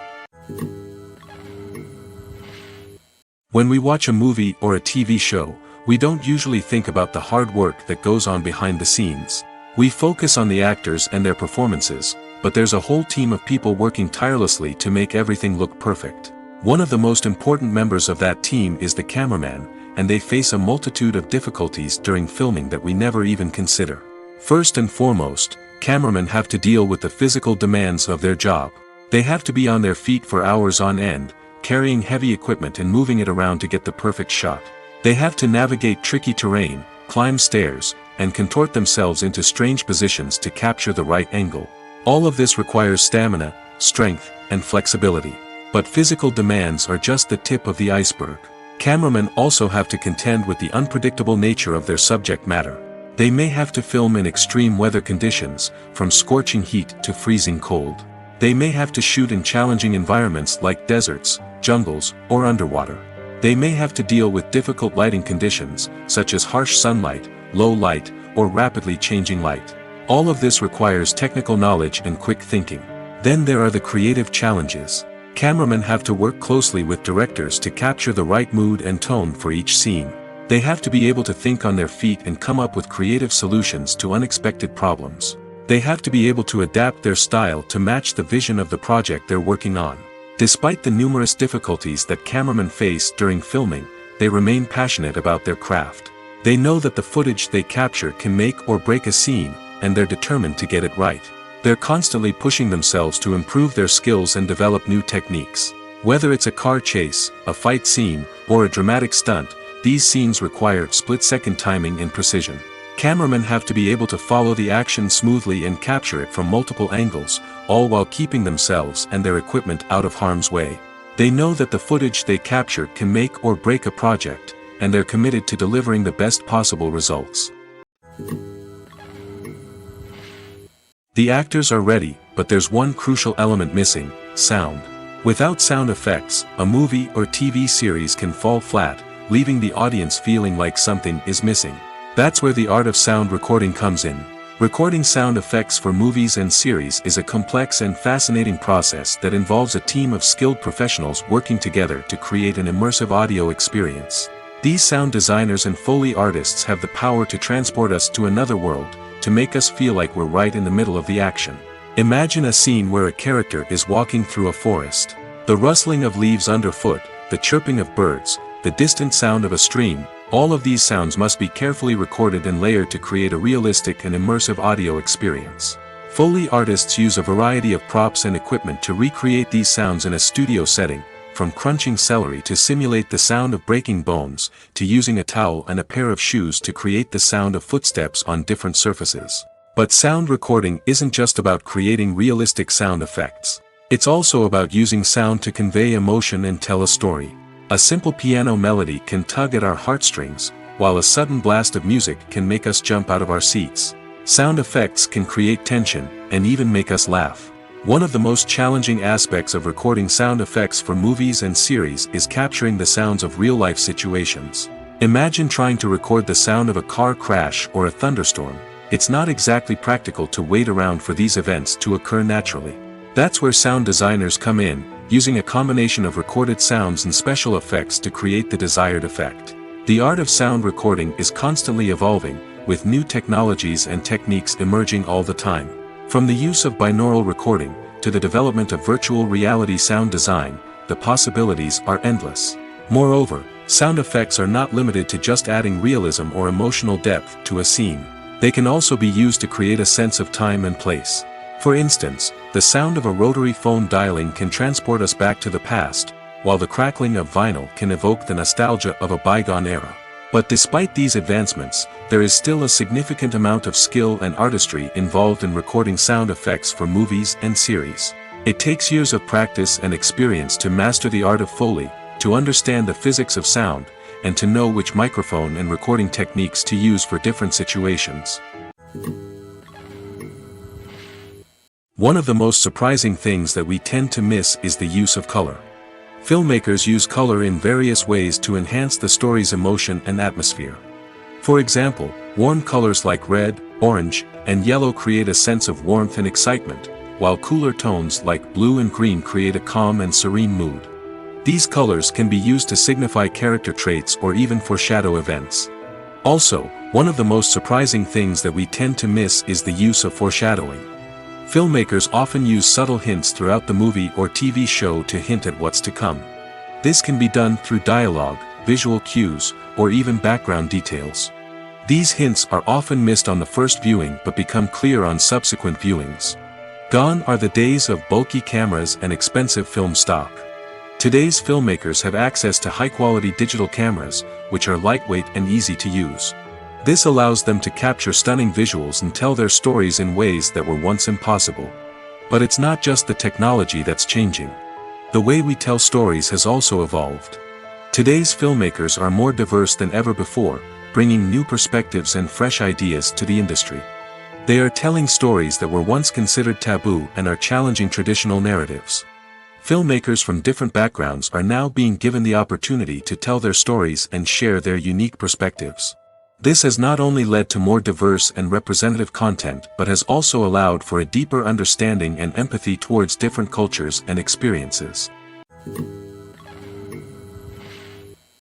When we watch a movie or a TV show, we don't usually think about the hard work that goes on behind the scenes. We focus on the actors and their performances, but there's a whole team of people working tirelessly to make everything look perfect. One of the most important members of that team is the cameraman, and they face a multitude of difficulties during filming that we never even consider. First and foremost, cameramen have to deal with the physical demands of their job. They have to be on their feet for hours on end, carrying heavy equipment and moving it around to get the perfect shot. They have to navigate tricky terrain, climb stairs, and contort themselves into strange positions to capture the right angle. All of this requires stamina, strength, and flexibility. But physical demands are just the tip of the iceberg. Cameramen also have to contend with the unpredictable nature of their subject matter. They may have to film in extreme weather conditions, from scorching heat to freezing cold. They may have to shoot in challenging environments like deserts, jungles, or underwater. They may have to deal with difficult lighting conditions, such as harsh sunlight, low light, or rapidly changing light. All of this requires technical knowledge and quick thinking. Then there are the creative challenges. Cameramen have to work closely with directors to capture the right mood and tone for each scene. They have to be able to think on their feet and come up with creative solutions to unexpected problems. They have to be able to adapt their style to match the vision of the project they're working on. Despite the numerous difficulties that cameramen face during filming, they remain passionate about their craft. They know that the footage they capture can make or break a scene, and they're determined to get it right. They're constantly pushing themselves to improve their skills and develop new techniques. Whether it's a car chase, a fight scene, or a dramatic stunt, these scenes require split-second timing and precision. Cameramen have to be able to follow the action smoothly and capture it from multiple angles, all while keeping themselves and their equipment out of harm's way. They know that the footage they capture can make or break a project, and they're committed to delivering the best possible results. The actors are ready, but there's one crucial element missing: sound. Without sound effects, a movie or TV series can fall flat, leaving the audience feeling like something is missing. That's where the art of sound recording comes in. Recording sound effects for movies and series is a complex and fascinating process that involves a team of skilled professionals working together to create an immersive audio experience. These sound designers and Foley artists have the power to transport us to another world, to make us feel like we're right in the middle of the action. Imagine a scene where a character is walking through a forest. The rustling of leaves underfoot, the chirping of birds, the distant sound of a stream, all of these sounds must be carefully recorded and layered to create a realistic and immersive audio experience. Foley artists use a variety of props and equipment to recreate these sounds in a studio setting, from crunching celery to simulate the sound of breaking bones, to using a towel and a pair of shoes to create the sound of footsteps on different surfaces. But sound recording isn't just about creating realistic sound effects. It's also about using sound to convey emotion and tell a story. A simple piano melody can tug at our heartstrings, while a sudden blast of music can make us jump out of our seats. Sound effects can create tension, and even make us laugh. One of the most challenging aspects of recording sound effects for movies and series is capturing the sounds of real-life situations. Imagine trying to record the sound of a car crash or a thunderstorm. It's not exactly practical to wait around for these events to occur naturally. That's where sound designers come in, using a combination of recorded sounds and special effects to create the desired effect. The art of sound recording is constantly evolving, with new technologies and techniques emerging all the time. From the use of binaural recording, to the development of virtual reality sound design, the possibilities are endless. Moreover, sound effects are not limited to just adding realism or emotional depth to a scene. They can also be used to create a sense of time and place. For instance, the sound of a rotary phone dialing can transport us back to the past, while the crackling of vinyl can evoke the nostalgia of a bygone era. But despite these advancements, there is still a significant amount of skill and artistry involved in recording sound effects for movies and series. It takes years of practice and experience to master the art of Foley, to understand the physics of sound, and to know which microphone and recording techniques to use for different situations. One of the most surprising things that we tend to miss is the use of color. Filmmakers use color in various ways to enhance the story's emotion and atmosphere. For example, warm colors like red, orange, and yellow create a sense of warmth and excitement, while cooler tones like blue and green create a calm and serene mood. These colors can be used to signify character traits or even foreshadow events. Also, one of the most surprising things that we tend to miss is the use of foreshadowing. Filmmakers often use subtle hints throughout the movie or TV show to hint at what's to come. This can be done through dialogue, visual cues, or even background details. These hints are often missed on the first viewing but become clear on subsequent viewings. Gone are the days of bulky cameras and expensive film stock. Today's filmmakers have access to high-quality digital cameras, which are lightweight and easy to use. This allows them to capture stunning visuals and tell their stories in ways that were once impossible. But it's not just the technology that's changing. The way we tell stories has also evolved. Today's filmmakers are more diverse than ever before, bringing new perspectives and fresh ideas to the industry. They are telling stories that were once considered taboo and are challenging traditional narratives. Filmmakers from different backgrounds are now being given the opportunity to tell their stories and share their unique perspectives. This has not only led to more diverse and representative content but has also allowed for a deeper understanding and empathy towards different cultures and experiences.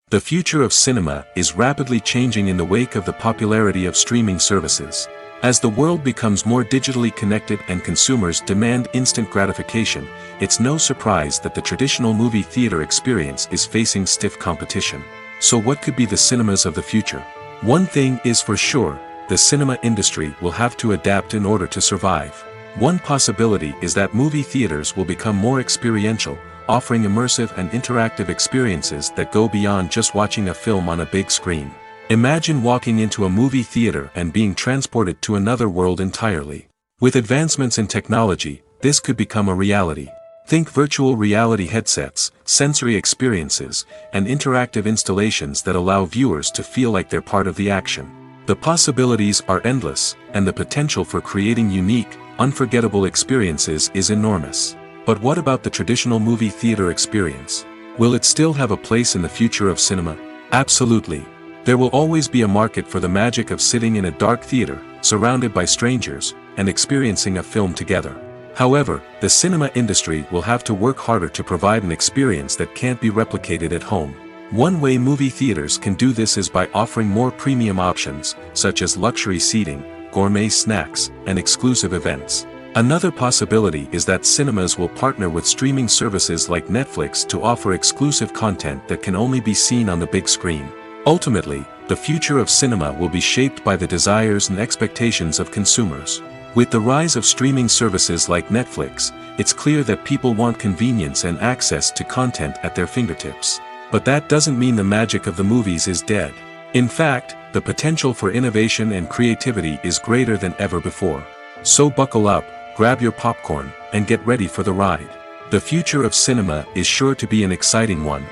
The future of cinema is rapidly changing in the wake of the popularity of streaming services. As the world becomes more digitally connected and consumers demand instant gratification, it's no surprise that the traditional movie theater experience is facing stiff competition. So what could be the cinemas of the future? One thing is for sure, the cinema industry will have to adapt in order to survive. One possibility is that movie theaters will become more experiential, offering immersive and interactive experiences that go beyond just watching a film on a big screen. Imagine walking into a movie theater and being transported to another world entirely. With advancements in technology, this could become a reality. Think virtual reality headsets, sensory experiences, and interactive installations that allow viewers to feel like they're part of the action. The possibilities are endless, and the potential for creating unique, unforgettable experiences is enormous. But what about the traditional movie theater experience? Will it still have a place in the future of cinema? Absolutely. There will always be a market for the magic of sitting in a dark theater, surrounded by strangers, and experiencing a film together. However, the cinema industry will have to work harder to provide an experience that can't be replicated at home. One way movie theaters can do this is by offering more premium options, such as luxury seating, gourmet snacks, and exclusive events. Another possibility is that cinemas will partner with streaming services like Netflix to offer exclusive content that can only be seen on the big screen. Ultimately, the future of cinema will be shaped by the desires and expectations of consumers. With the rise of streaming services like Netflix, it's clear that people want convenience and access to content at their fingertips. But that doesn't mean the magic of the movies is dead. In fact, the potential for innovation and creativity is greater than ever before. So buckle up, grab your popcorn, and get ready for the ride. The future of cinema is sure to be an exciting one.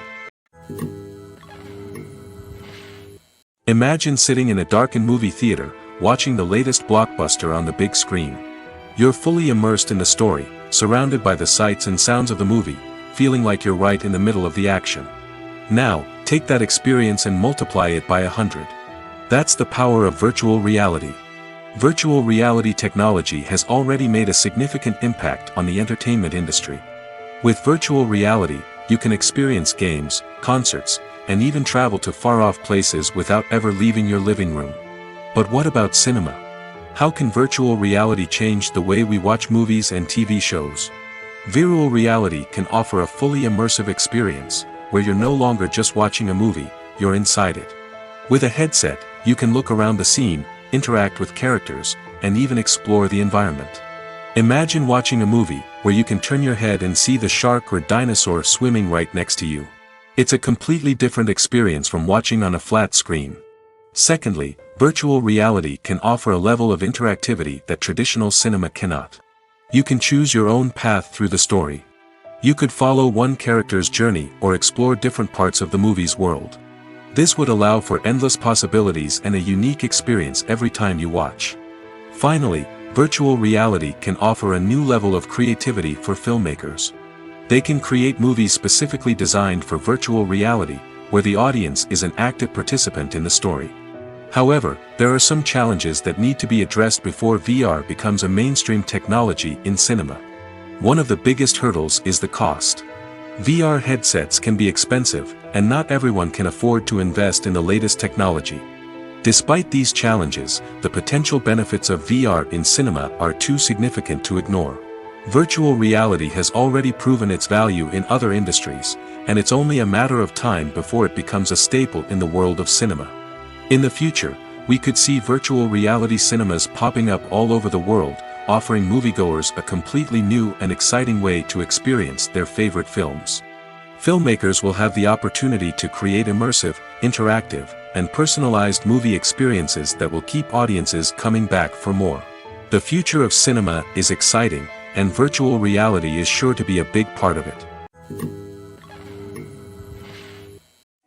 Imagine sitting in a darkened movie theater, watching the latest blockbuster on the big screen. You're fully immersed in the story, surrounded by the sights and sounds of the movie, feeling like you're right in the middle of the action. Now, take that experience and multiply it by 100. That's the power of virtual reality. Virtual reality technology has already made a significant impact on the entertainment industry. With virtual reality, you can experience games, concerts, and even travel to far-off places without ever leaving your living room. But what about cinema? How can virtual reality change the way we watch movies and TV shows? Virtual reality can offer a fully immersive experience, where you're no longer just watching a movie, you're inside it. With a headset, you can look around the scene, interact with characters, and even explore the environment. Imagine watching a movie where you can turn your head and see the shark or dinosaur swimming right next to you. It's a completely different experience from watching on a flat screen. Secondly, virtual reality can offer a level of interactivity that traditional cinema cannot. You can choose your own path through the story. You could follow one character's journey or explore different parts of the movie's world. This would allow for endless possibilities and a unique experience every time you watch. Finally, virtual reality can offer a new level of creativity for filmmakers. They can create movies specifically designed for virtual reality, where the audience is an active participant in the story. However, there are some challenges that need to be addressed before VR becomes a mainstream technology in cinema. One of the biggest hurdles is the cost. VR headsets can be expensive, and not everyone can afford to invest in the latest technology. Despite these challenges, the potential benefits of VR in cinema are too significant to ignore. Virtual reality has already proven its value in other industries, and it's only a matter of time before it becomes a staple in the world of cinema. In the future, we could see virtual reality cinemas popping up all over the world, offering moviegoers a completely new and exciting way to experience their favorite films. Filmmakers will have the opportunity to create immersive, interactive, and personalized movie experiences that will keep audiences coming back for more. The future of cinema is exciting, and virtual reality is sure to be a big part of it.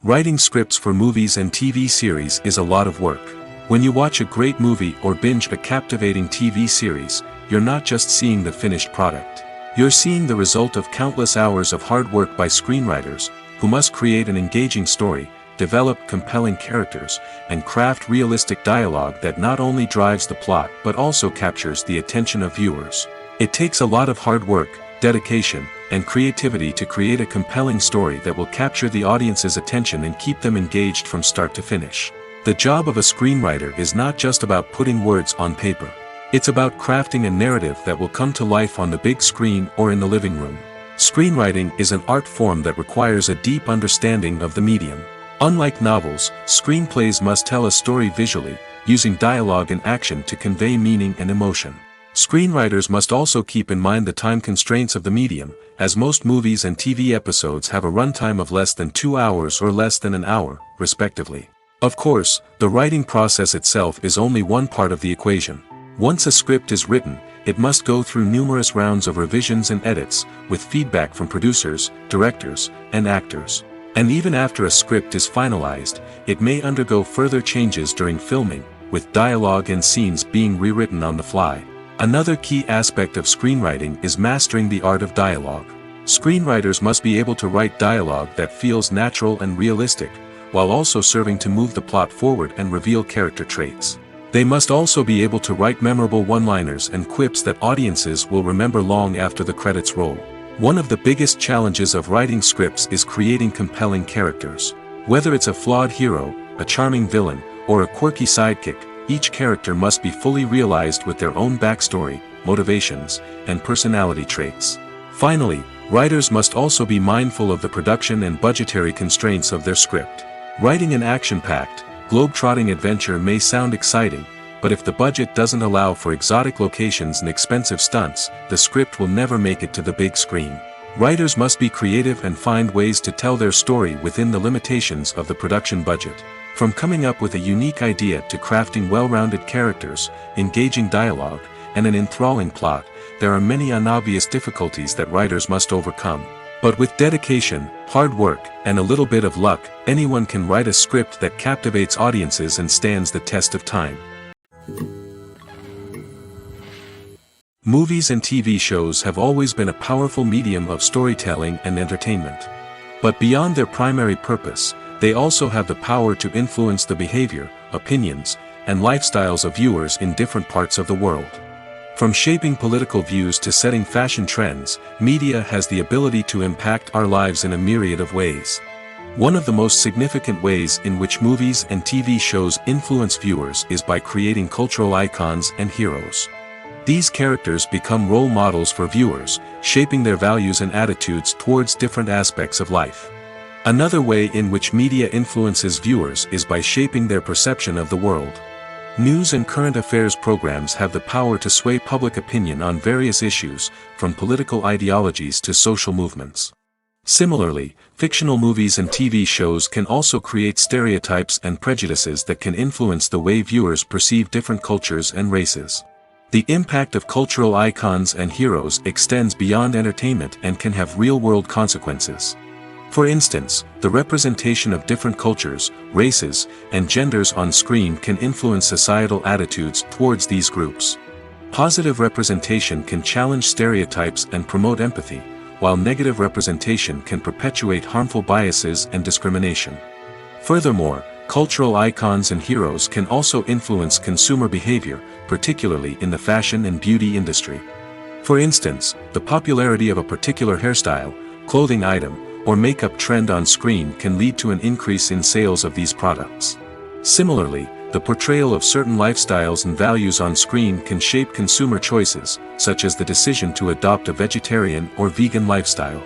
Writing scripts for movies and TV series is a lot of work. When you watch a great movie or binge a captivating TV series, you're not just seeing the finished product. You're seeing the result of countless hours of hard work by screenwriters, who must create an engaging story, develop compelling characters, and craft realistic dialogue that not only drives the plot but also captures the attention of viewers. It takes a lot of hard work, dedication, and creativity to create a compelling story that will capture the audience's attention and keep them engaged from start to finish. The job of a screenwriter is not just about putting words on paper. It's about crafting a narrative that will come to life on the big screen or in the living room. Screenwriting is an art form that requires a deep understanding of the medium. Unlike novels, screenplays must tell a story visually, using dialogue and action to convey meaning and emotion. Screenwriters must also keep in mind the time constraints of the medium, as most movies and TV episodes have a runtime of less than 2 hours or less than an hour, respectively. Of course, the writing process itself is only one part of the equation. Once a script is written, it must go through numerous rounds of revisions and edits, with feedback from producers, directors, and actors. And even after a script is finalized, it may undergo further changes during filming, with dialogue and scenes being rewritten on the fly. Another key aspect of screenwriting is mastering the art of dialogue. Screenwriters must be able to write dialogue that feels natural and realistic, while also serving to move the plot forward and reveal character traits. They must also be able to write memorable one-liners and quips that audiences will remember long after the credits roll. One of the biggest challenges of writing scripts is creating compelling characters. Whether it's a flawed hero, a charming villain, or a quirky sidekick, each character must be fully realized with their own backstory, motivations, and personality traits. Finally, writers must also be mindful of the production and budgetary constraints of their script. Writing an action-packed, globe-trotting adventure may sound exciting, but if the budget doesn't allow for exotic locations and expensive stunts, the script will never make it to the big screen. Writers must be creative and find ways to tell their story within the limitations of the production budget. From coming up with a unique idea to crafting well-rounded characters, engaging dialogue, and an enthralling plot, there are many unobvious difficulties that writers must overcome. But with dedication, hard work, and a little bit of luck, anyone can write a script that captivates audiences and stands the test of time. Movies and TV shows have always been a powerful medium of storytelling and entertainment. But beyond their primary purpose, they also have the power to influence the behavior, opinions, and lifestyles of viewers in different parts of the world. From shaping political views to setting fashion trends, media has the ability to impact our lives in a myriad of ways. One of the most significant ways in which movies and TV shows influence viewers is by creating cultural icons and heroes. These characters become role models for viewers, shaping their values and attitudes towards different aspects of life. Another way in which media influences viewers is by shaping their perception of the world. News and current affairs programs have the power to sway public opinion on various issues, from political ideologies to social movements. Similarly, fictional movies and TV shows can also create stereotypes and prejudices that can influence the way viewers perceive different cultures and races. The impact of cultural icons and heroes extends beyond entertainment and can have real-world consequences. For instance, the representation of different cultures, races, and genders on screen can influence societal attitudes towards these groups. Positive representation can challenge stereotypes and promote empathy, while negative representation can perpetuate harmful biases and discrimination. Furthermore, cultural icons and heroes can also influence consumer behavior, particularly in the fashion and beauty industry. For instance, the popularity of a particular hairstyle, clothing item, or makeup trend on screen can lead to an increase in sales of these products. Similarly, the portrayal of certain lifestyles and values on screen can shape consumer choices, such as the decision to adopt a vegetarian or vegan lifestyle.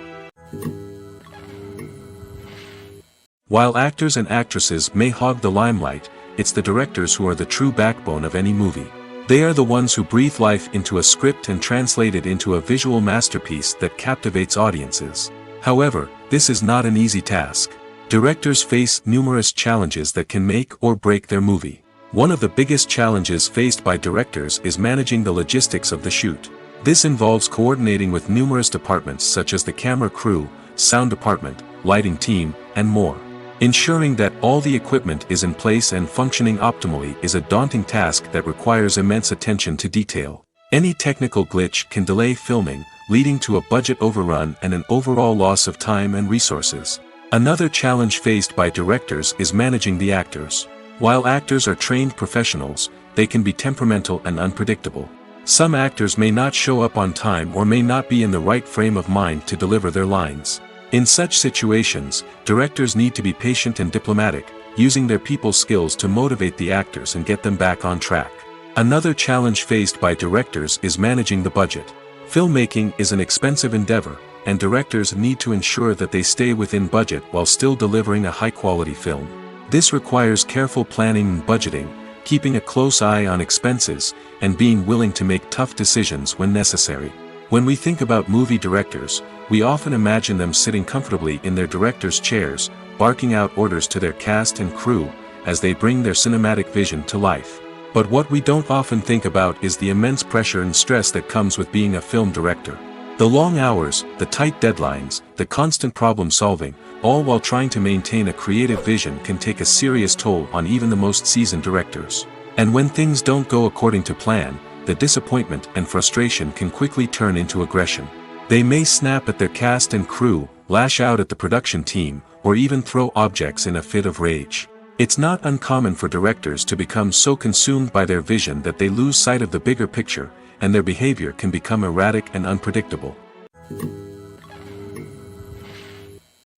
While actors and actresses may hog the limelight, it's the directors who are the true backbone of any movie. They are the ones who breathe life into a script and translate it into a visual masterpiece that captivates audiences. However, this is not an easy task. Directors face numerous challenges that can make or break their movie. One of the biggest challenges faced by directors is managing the logistics of the shoot. This involves coordinating with numerous departments such as the camera crew, sound department, lighting team, and more. Ensuring that all the equipment is in place and functioning optimally is a daunting task that requires immense attention to detail. Any technical glitch can delay filming, leading to a budget overrun and an overall loss of time and resources. Another challenge faced by directors is managing the actors. While actors are trained professionals, they can be temperamental and unpredictable. Some actors may not show up on time or may not be in the right frame of mind to deliver their lines. In such situations, directors need to be patient and diplomatic, using their people skills to motivate the actors and get them back on track. Another challenge faced by directors is managing the budget. Filmmaking is an expensive endeavor, and directors need to ensure that they stay within budget while still delivering a high-quality film. This requires careful planning and budgeting, keeping a close eye on expenses, and being willing to make tough decisions when necessary. When we think about movie directors, we often imagine them sitting comfortably in their director's chairs, barking out orders to their cast and crew, as they bring their cinematic vision to life. But what we don't often think about is the immense pressure and stress that comes with being a film director. The long hours, the tight deadlines, the constant problem solving, all while trying to maintain a creative vision can take a serious toll on even the most seasoned directors. And when things don't go according to plan, the disappointment and frustration can quickly turn into aggression. They may snap at their cast and crew, lash out at the production team, or even throw objects in a fit of rage. It's not uncommon for directors to become so consumed by their vision that they lose sight of the bigger picture, and their behavior can become erratic and unpredictable.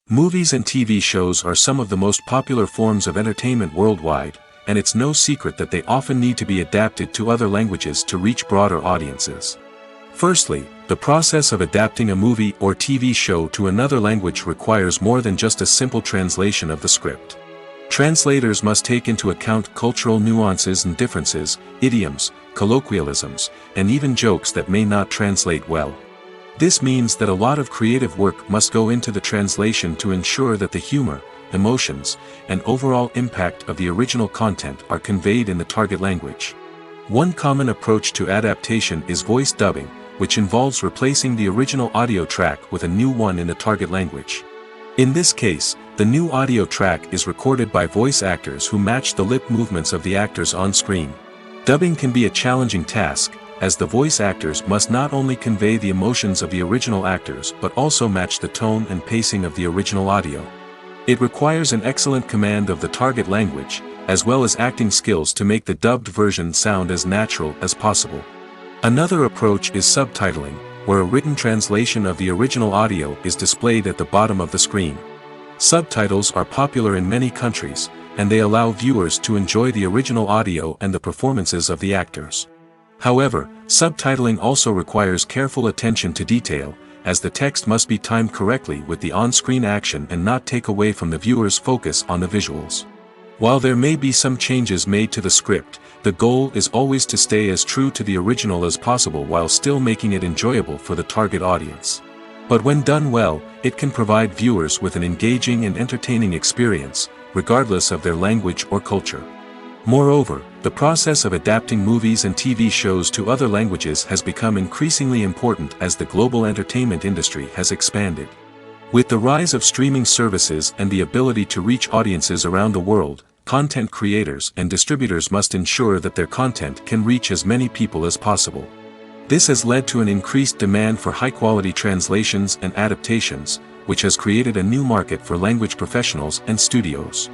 Movies and TV shows are some of the most popular forms of entertainment worldwide, and it's no secret that they often need to be adapted to other languages to reach broader audiences. Firstly, the process of adapting a movie or TV show to another language requires more than just a simple translation of the script. Translators must take into account cultural nuances and differences, idioms, colloquialisms, and even jokes that may not translate well. This means that a lot of creative work must go into the translation to ensure that the humor, emotions, and overall impact of the original content are conveyed in the target language. One common approach to adaptation is voice dubbing, which involves replacing the original audio track with a new one in the target language. In this case, the new audio track is recorded by voice actors who match the lip movements of the actors on screen. Dubbing can be a challenging task, as the voice actors must not only convey the emotions of the original actors but also match the tone and pacing of the original audio. It requires an excellent command of the target language, as well as acting skills to make the dubbed version sound as natural as possible. Another approach is subtitling, where a written translation of the original audio is displayed at the bottom of the screen. Subtitles are popular in many countries, and they allow viewers to enjoy the original audio and the performances of the actors. However, subtitling also requires careful attention to detail, as the text must be timed correctly with the on-screen action and not take away from the viewer's focus on the visuals. While there may be some changes made to the script, the goal is always to stay as true to the original as possible while still making it enjoyable for the target audience. But when done well, it can provide viewers with an engaging and entertaining experience, regardless of their language or culture. Moreover, the process of adapting movies and TV shows to other languages has become increasingly important as the global entertainment industry has expanded. With the rise of streaming services and the ability to reach audiences around the world, content creators and distributors must ensure that their content can reach as many people as possible. This has led to an increased demand for high-quality translations and adaptations, which has created a new market for language professionals and studios.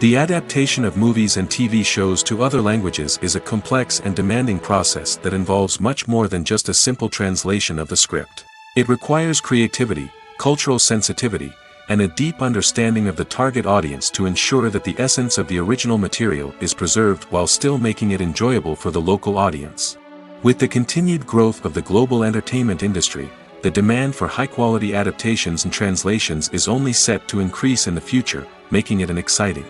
The adaptation of movies and TV shows to other languages is a complex and demanding process that involves much more than just a simple translation of the script. It requires creativity, cultural sensitivity, and a deep understanding of the target audience to ensure that the essence of the original material is preserved while still making it enjoyable for the local audience. With the continued growth of the global entertainment industry, the demand for high-quality adaptations and translations is only set to increase in the future, making it an exciting.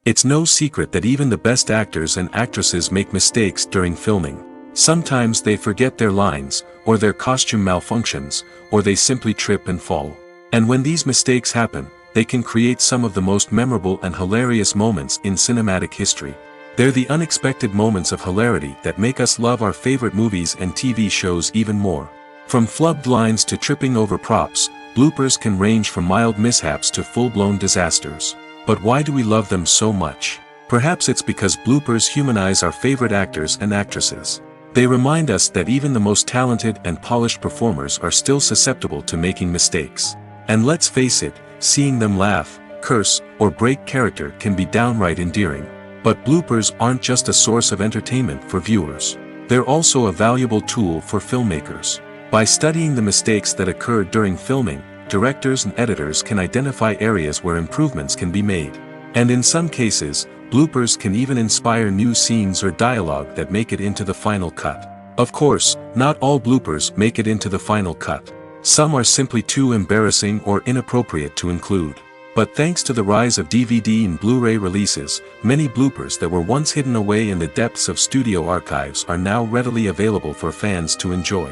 It's no secret that even the best actors and actresses make mistakes during filming. Sometimes they forget their lines, or their costume malfunctions, or they simply trip and fall. And when these mistakes happen, they can create some of the most memorable and hilarious moments in cinematic history. They're the unexpected moments of hilarity that make us love our favorite movies and TV shows even more. From flubbed lines to tripping over props, bloopers can range from mild mishaps to full-blown disasters. But why do we love them so much? Perhaps it's because bloopers humanize our favorite actors and actresses. They remind us that even the most talented and polished performers are still susceptible to making mistakes. And let's face it, seeing them laugh, curse, or break character can be downright endearing. But bloopers aren't just a source of entertainment for viewers. They're also a valuable tool for filmmakers. By studying the mistakes that occurred during filming, directors and editors can identify areas where improvements can be made. And in some cases, bloopers can even inspire new scenes or dialogue that make it into the final cut. Of course, not all bloopers make it into the final cut. Some are simply too embarrassing or inappropriate to include. But thanks to the rise of DVD and Blu-ray releases, many bloopers that were once hidden away in the depths of studio archives are now readily available for fans to enjoy.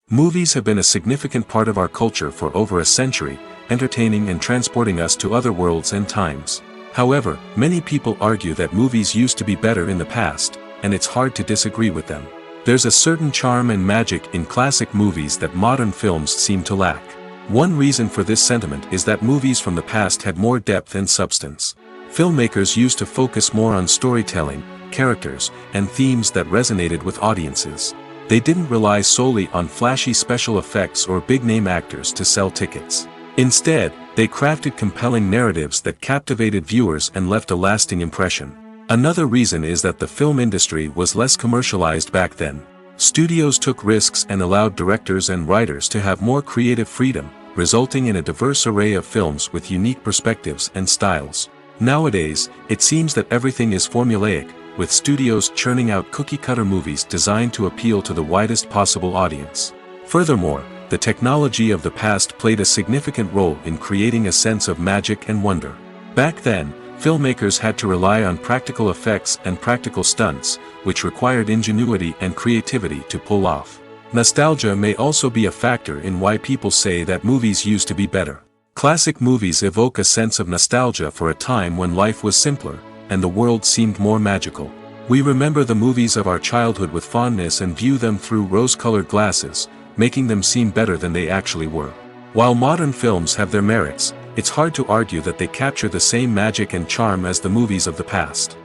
Movies have been a significant part of our culture for over a century, entertaining and transporting us to other worlds and times. However, many people argue that movies used to be better in the past, and it's hard to disagree with them. There's a certain charm and magic in classic movies that modern films seem to lack. One reason for this sentiment is that movies from the past had more depth and substance. Filmmakers used to focus more on storytelling, characters, and themes that resonated with audiences. They didn't rely solely on flashy special effects or big-name actors to sell tickets. Instead, they crafted compelling narratives that captivated viewers and left a lasting impression. Another reason is that the film industry was less commercialized back then. Studios took risks and allowed directors and writers to have more creative freedom, resulting in a diverse array of films with unique perspectives and styles. Nowadays, it seems that everything is formulaic, with studios churning out cookie-cutter movies designed to appeal to the widest possible audience. Furthermore, the technology of the past played a significant role in creating a sense of magic and wonder. Back then, filmmakers had to rely on practical effects and practical stunts, which required ingenuity and creativity to pull off. Nostalgia may also be a factor in why people say that movies used to be better. Classic movies evoke a sense of nostalgia for a time when life was simpler, and the world seemed more magical. We remember the movies of our childhood with fondness and view them through rose-colored glasses, making them seem better than they actually were. While modern films have their merits, it's hard to argue that they capture the same magic and charm as the movies of the past.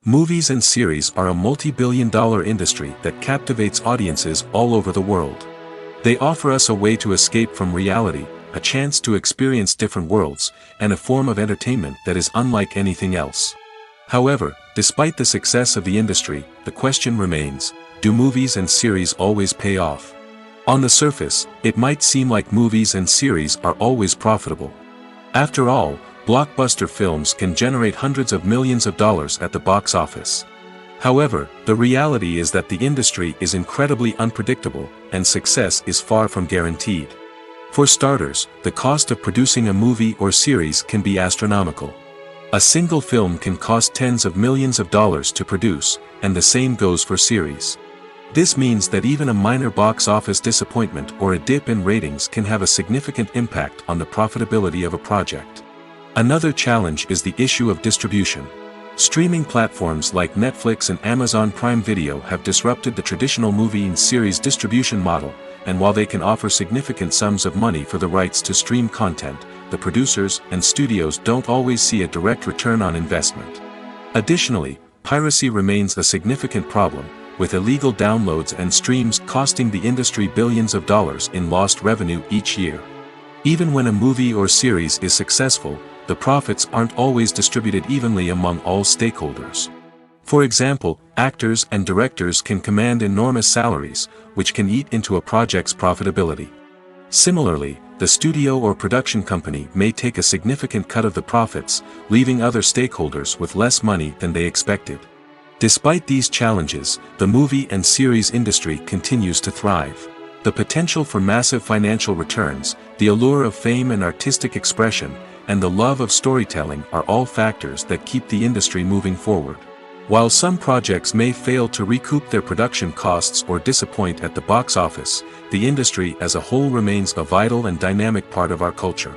Movies and series are a multi-billion-dollar industry that captivates audiences all over the world. They offer us a way to escape from reality, a chance to experience different worlds, and a form of entertainment that is unlike anything else. However, despite the success of the industry, the question remains, do movies and series always pay off? On the surface, it might seem like movies and series are always profitable. After all, blockbuster films can generate hundreds of millions of dollars at the box office. However, the reality is that the industry is incredibly unpredictable, and success is far from guaranteed. For starters, the cost of producing a movie or series can be astronomical. A single film can cost tens of millions of dollars to produce, and the same goes for series. This means that even a minor box office disappointment or a dip in ratings can have a significant impact on the profitability of a project. Another challenge is the issue of distribution. Streaming platforms like Netflix and Amazon Prime Video have disrupted the traditional movie and series distribution model, and while they can offer significant sums of money for the rights to stream content, the producers and studios don't always see a direct return on investment. Additionally, piracy remains a significant problem, with illegal downloads and streams costing the industry billions of dollars in lost revenue each year. Even when a movie or series is successful, the profits aren't always distributed evenly among all stakeholders. For example, actors and directors can command enormous salaries, which can eat into a project's profitability. Similarly, the studio or production company may take a significant cut of the profits, leaving other stakeholders with less money than they expected. Despite these challenges, the movie and series industry continues to thrive. The potential for massive financial returns, the allure of fame and artistic expression, and the love of storytelling are all factors that keep the industry moving forward. While some projects may fail to recoup their production costs or disappoint at the box office, the industry as a whole remains a vital and dynamic part of our culture.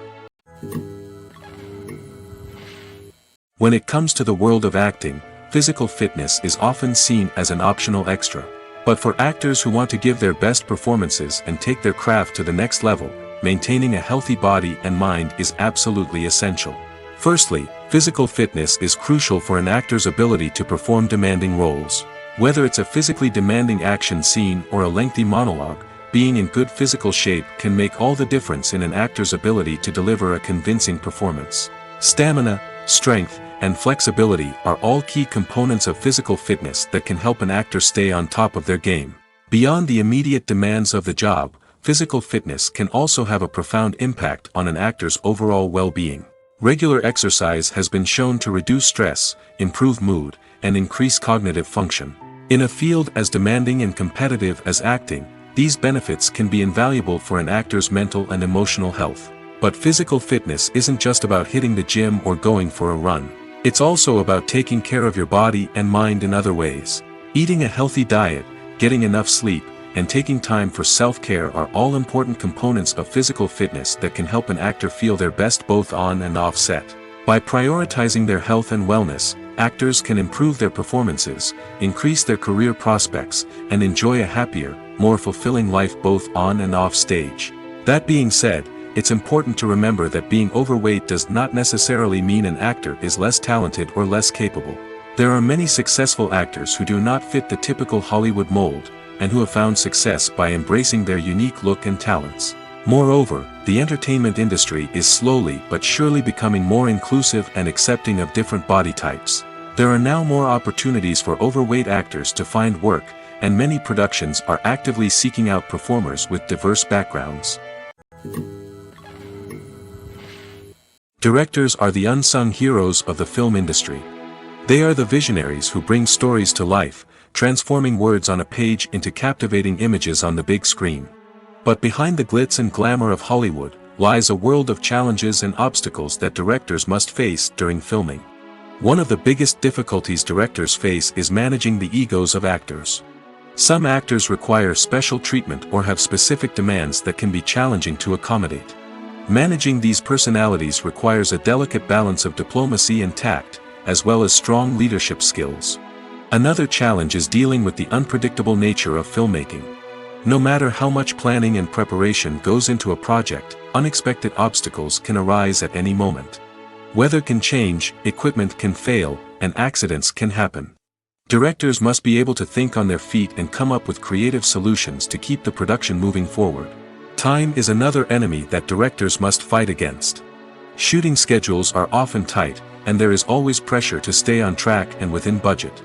When it comes to the world of acting, physical fitness is often seen as an optional extra. But for actors who want to give their best performances and take their craft to the next level, maintaining a healthy body and mind is absolutely essential. Firstly, physical fitness is crucial for an actor's ability to perform demanding roles. Whether it's a physically demanding action scene or a lengthy monologue, being in good physical shape can make all the difference in an actor's ability to deliver a convincing performance. Stamina, strength, and flexibility are all key components of physical fitness that can help an actor stay on top of their game. Beyond the immediate demands of the job, physical fitness can also have a profound impact on an actor's overall well-being. Regular exercise has been shown to reduce stress, improve mood, and increase cognitive function. In a field as demanding and competitive as acting, these benefits can be invaluable for an actor's mental and emotional health. But physical fitness isn't just about hitting the gym or going for a run. It's also about taking care of your body and mind in other ways. Eating a healthy diet, getting enough sleep, and taking time for self-care are all important components of physical fitness that can help an actor feel their best both on and off set. By prioritizing their health and wellness, actors can improve their performances, increase their career prospects, and enjoy a happier, more fulfilling life both on and off stage. That being said, it's important to remember that being overweight does not necessarily mean an actor is less talented or less capable. There are many successful actors who do not fit the typical Hollywood mold, and who have found success by embracing their unique look and talents. Moreover, the entertainment industry is slowly but surely becoming more inclusive and accepting of different body types. There are now more opportunities for overweight actors to find work, and many productions are actively seeking out performers with diverse backgrounds. Directors are the unsung heroes of the film industry. They are the visionaries who bring stories to life, transforming words on a page into captivating images on the big screen. But behind the glitz and glamour of Hollywood lies a world of challenges and obstacles that directors must face during filming. One of the biggest difficulties directors face is managing the egos of actors. Some actors require special treatment or have specific demands that can be challenging to accommodate. Managing these personalities requires a delicate balance of diplomacy and tact, as well as strong leadership skills. Another challenge is dealing with the unpredictable nature of filmmaking. No matter how much planning and preparation goes into a project, unexpected obstacles can arise at any moment. Weather can change, equipment can fail, and accidents can happen. Directors must be able to think on their feet and come up with creative solutions to keep the production moving forward. Time is another enemy that directors must fight against. Shooting schedules are often tight, and there is always pressure to stay on track and within budget.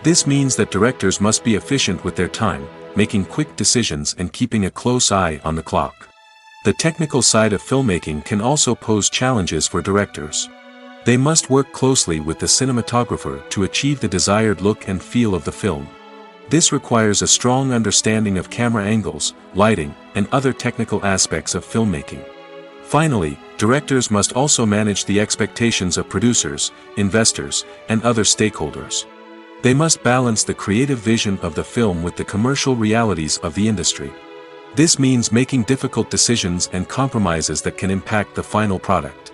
This means that directors must be efficient with their time, making quick decisions and keeping a close eye on the clock. The technical side of filmmaking can also pose challenges for directors. They must work closely with the cinematographer to achieve the desired look and feel of the film. This requires a strong understanding of camera angles, lighting, and other technical aspects of filmmaking. Finally, directors must also manage the expectations of producers, investors, and other stakeholders. They must balance the creative vision of the film with the commercial realities of the industry. This means making difficult decisions and compromises that can impact the final product.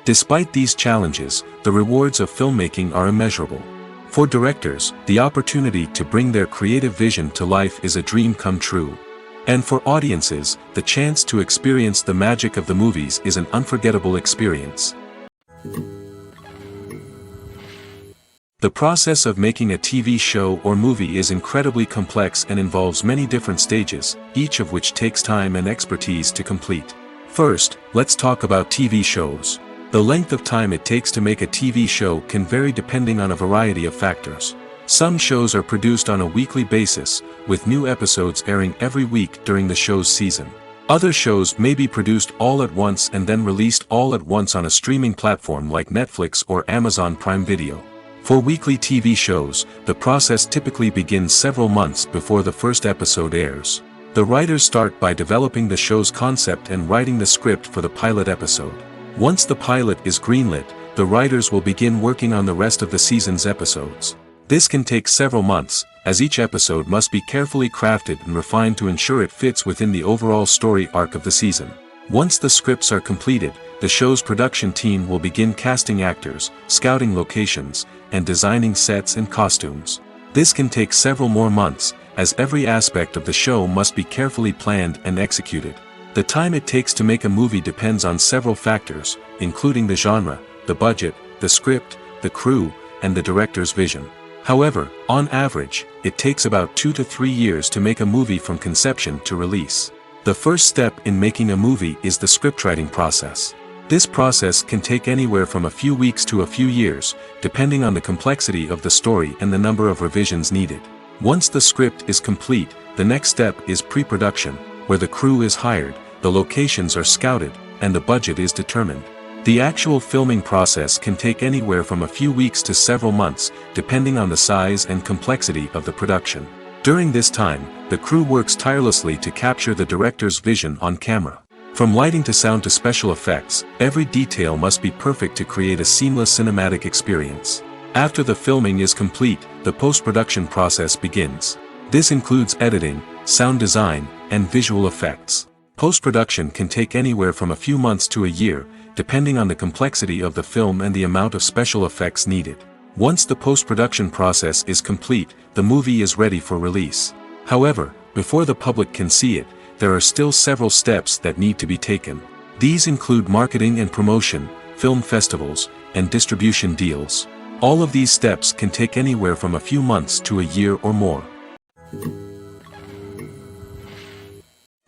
Despite these challenges, the rewards of filmmaking are immeasurable. For directors, the opportunity to bring their creative vision to life is a dream come true. And for audiences, the chance to experience the magic of the movies is an unforgettable experience. The process of making a TV show or movie is incredibly complex and involves many different stages, each of which takes time and expertise to complete. First, let's talk about TV shows. The length of time it takes to make a TV show can vary depending on a variety of factors. Some shows are produced on a weekly basis, with new episodes airing every week during the show's season. Other shows may be produced all at once and then released all at once on a streaming platform like Netflix or Amazon Prime Video. For weekly TV shows, the process typically begins several months before the first episode airs. The writers start by developing the show's concept and writing the script for the pilot episode. Once the pilot is greenlit, the writers will begin working on the rest of the season's episodes. This can take several months, as each episode must be carefully crafted and refined to ensure it fits within the overall story arc of the season. Once the scripts are completed, the show's production team will begin casting actors, scouting locations, and designing sets and costumes. This can take several more months, as every aspect of the show must be carefully planned and executed. The time it takes to make a movie depends on several factors, including the genre, the budget, the script, the crew, and the director's vision. However, on average, it takes about 2 to 3 years to make a movie from conception to release. The first step in making a movie is the scriptwriting process. This process can take anywhere from a few weeks to a few years, depending on the complexity of the story and the number of revisions needed. Once the script is complete, the next step is pre-production, where the crew is hired, the locations are scouted, and the budget is determined. The actual filming process can take anywhere from a few weeks to several months, depending on the size and complexity of the production. During this time, the crew works tirelessly to capture the director's vision on camera. From lighting to sound to special effects, every detail must be perfect to create a seamless cinematic experience. After the filming is complete, the post-production process begins. This includes editing, sound design, and visual effects. Post-production can take anywhere from a few months to a year, depending on the complexity of the film and the amount of special effects needed. Once the post-production process is complete, the movie is ready for release. However, before the public can see it, there are still several steps that need to be taken. These include marketing and promotion, film festivals, and distribution deals. All of these steps can take anywhere from a few months to a year or more.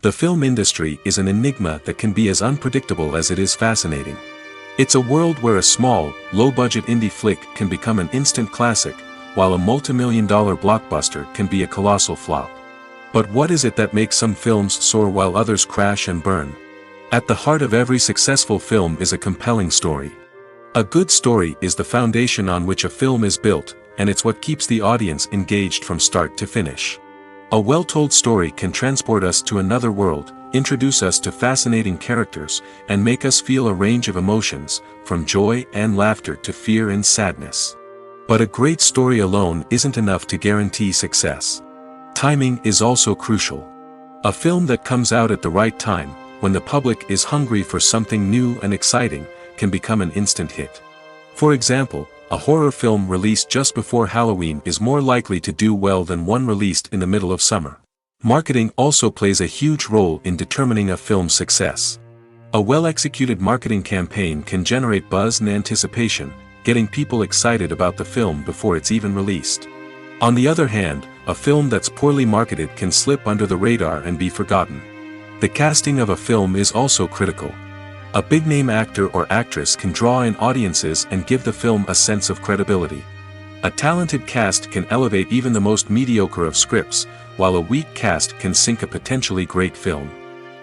The film industry is an enigma that can be as unpredictable as it is fascinating. It's a world where a small, low-budget indie flick can become an instant classic, while a multi-million-dollar blockbuster can be a colossal flop. But what is it that makes some films soar while others crash and burn? At the heart of every successful film is a compelling story. A good story is the foundation on which a film is built, and it's what keeps the audience engaged from start to finish. A well-told story can transport us to another world, introduce us to fascinating characters, and make us feel a range of emotions, from joy and laughter to fear and sadness. But a great story alone isn't enough to guarantee success. Timing is also crucial. A film that comes out at the right time, when the public is hungry for something new and exciting, can become an instant hit. For example, a horror film released just before Halloween is more likely to do well than one released in the middle of summer. Marketing also plays a huge role in determining a film's success. A well-executed marketing campaign can generate buzz and anticipation, getting people excited about the film before it's even released. On the other hand, a film that's poorly marketed can slip under the radar and be forgotten. The casting of a film is also critical. A big-name actor or actress can draw in audiences and give the film a sense of credibility. A talented cast can elevate even the most mediocre of scripts, while a weak cast can sink a potentially great film.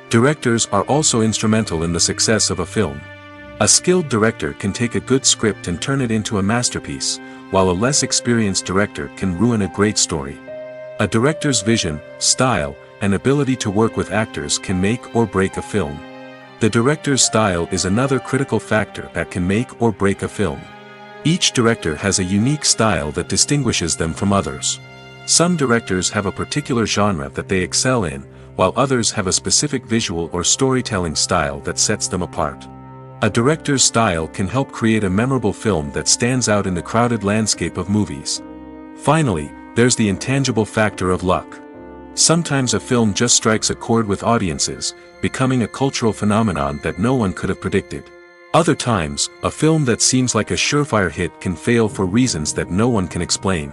Directors are also instrumental in the success of a film. A skilled director can take a good script and turn it into a masterpiece, while a less experienced director can ruin a great story. A director's vision, style, and ability to work with actors can make or break a film. The director's style is another critical factor that can make or break a film. Each director has a unique style that distinguishes them from others. Some directors have a particular genre that they excel in, while others have a specific visual or storytelling style that sets them apart. A director's style can help create a memorable film that stands out in the crowded landscape of movies. Finally, there's the intangible factor of luck. Sometimes a film just strikes a chord with audiences, becoming a cultural phenomenon that no one could have predicted. Other times, a film that seems like a surefire hit can fail for reasons that no one can explain.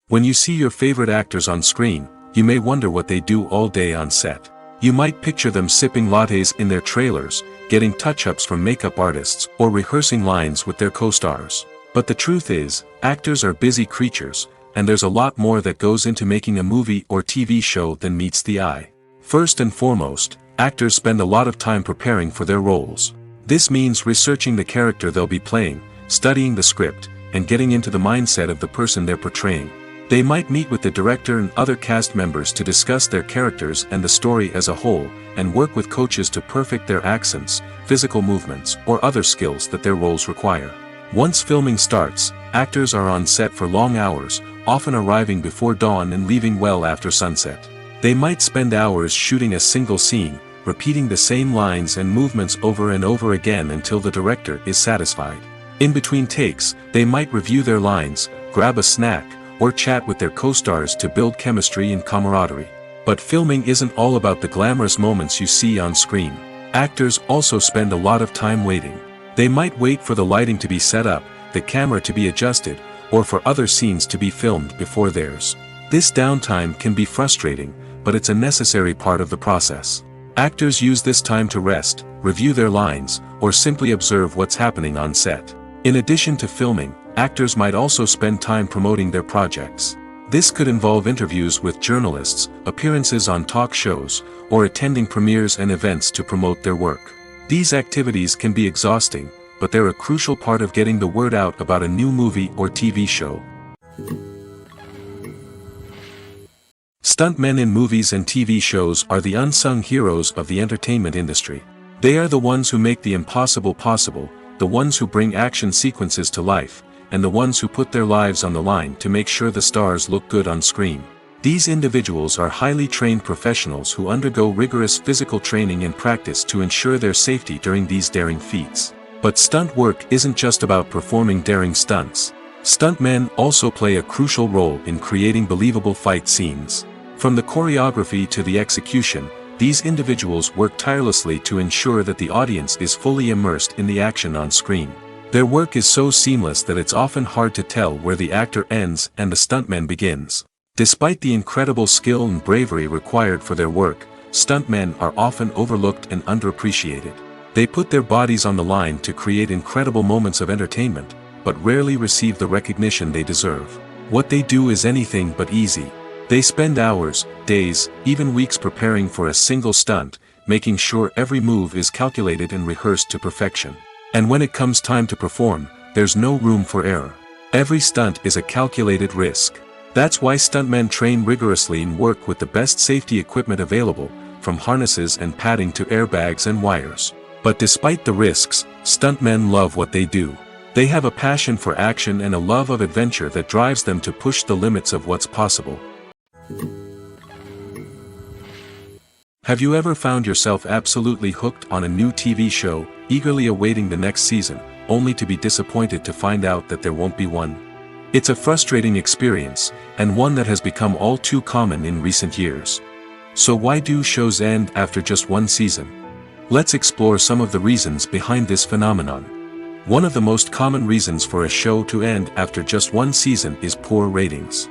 When you see your favorite actors on screen, you may wonder what they do all day on set. You might picture them sipping lattes in their trailers, getting touch-ups from makeup artists, or rehearsing lines with their co-stars. But the truth is, actors are busy creatures, and there's a lot more that goes into making a movie or TV show than meets the eye. First and foremost, actors spend a lot of time preparing for their roles. This means researching the character they'll be playing, studying the script, and getting into the mindset of the person they're portraying. They might meet with the director and other cast members to discuss their characters and the story as a whole, and work with coaches to perfect their accents, physical movements, or other skills that their roles require. Once filming starts, actors are on set for long hours, often arriving before dawn and leaving well after sunset. They might spend hours shooting a single scene, repeating the same lines and movements over and over again until the director is satisfied. In between takes, they might review their lines, grab a snack, or chat with their co-stars to build chemistry and camaraderie. But filming isn't all about the glamorous moments you see on screen. Actors also spend a lot of time waiting. They might wait for the lighting to be set up, the camera to be adjusted, or for other scenes to be filmed before theirs. This downtime can be frustrating, but it's a necessary part of the process. Actors use this time to rest, review their lines, or simply observe what's happening on set. In addition to filming, actors might also spend time promoting their projects. This could involve interviews with journalists, appearances on talk shows, or attending premieres and events to promote their work. These activities can be exhausting, but they're a crucial part of getting the word out about a new movie or TV show. Stuntmen in movies and TV shows are the unsung heroes of the entertainment industry. They are the ones who make the impossible possible, the ones who bring action sequences to life, and the ones who put their lives on the line to make sure the stars look good on screen. These individuals are highly trained professionals who undergo rigorous physical training and practice to ensure their safety during these daring feats. But stunt work isn't just about performing daring stunts. Stuntmen also play a crucial role in creating believable fight scenes. From the choreography to the execution, These individuals work tirelessly to ensure that the audience is fully immersed in the action on screen. Their work is so seamless that it's often hard to tell where the actor ends and the stuntman begins. Despite the incredible skill and bravery required for their work, stuntmen are often overlooked and underappreciated. They put their bodies on the line to create incredible moments of entertainment, but rarely receive the recognition they deserve. What they do is anything but easy. They spend hours, days, even weeks preparing for a single stunt, making sure every move is calculated and rehearsed to perfection. And when it comes time to perform, there's no room for error. Every stunt is a calculated risk. That's why stuntmen train rigorously and work with the best safety equipment available, from harnesses and padding to airbags and wires. But despite the risks, stuntmen love what they do. They have a passion for action and a love of adventure that drives them to push the limits of what's possible. Have you ever found yourself absolutely hooked on a new TV show, eagerly awaiting the next season, only to be disappointed to find out that there won't be one? It's a frustrating experience, and one that has become all too common in recent years. So why do shows end after just one season? Let's explore some of the reasons behind this phenomenon. One of the most common reasons for a show to end after just one season is poor ratings.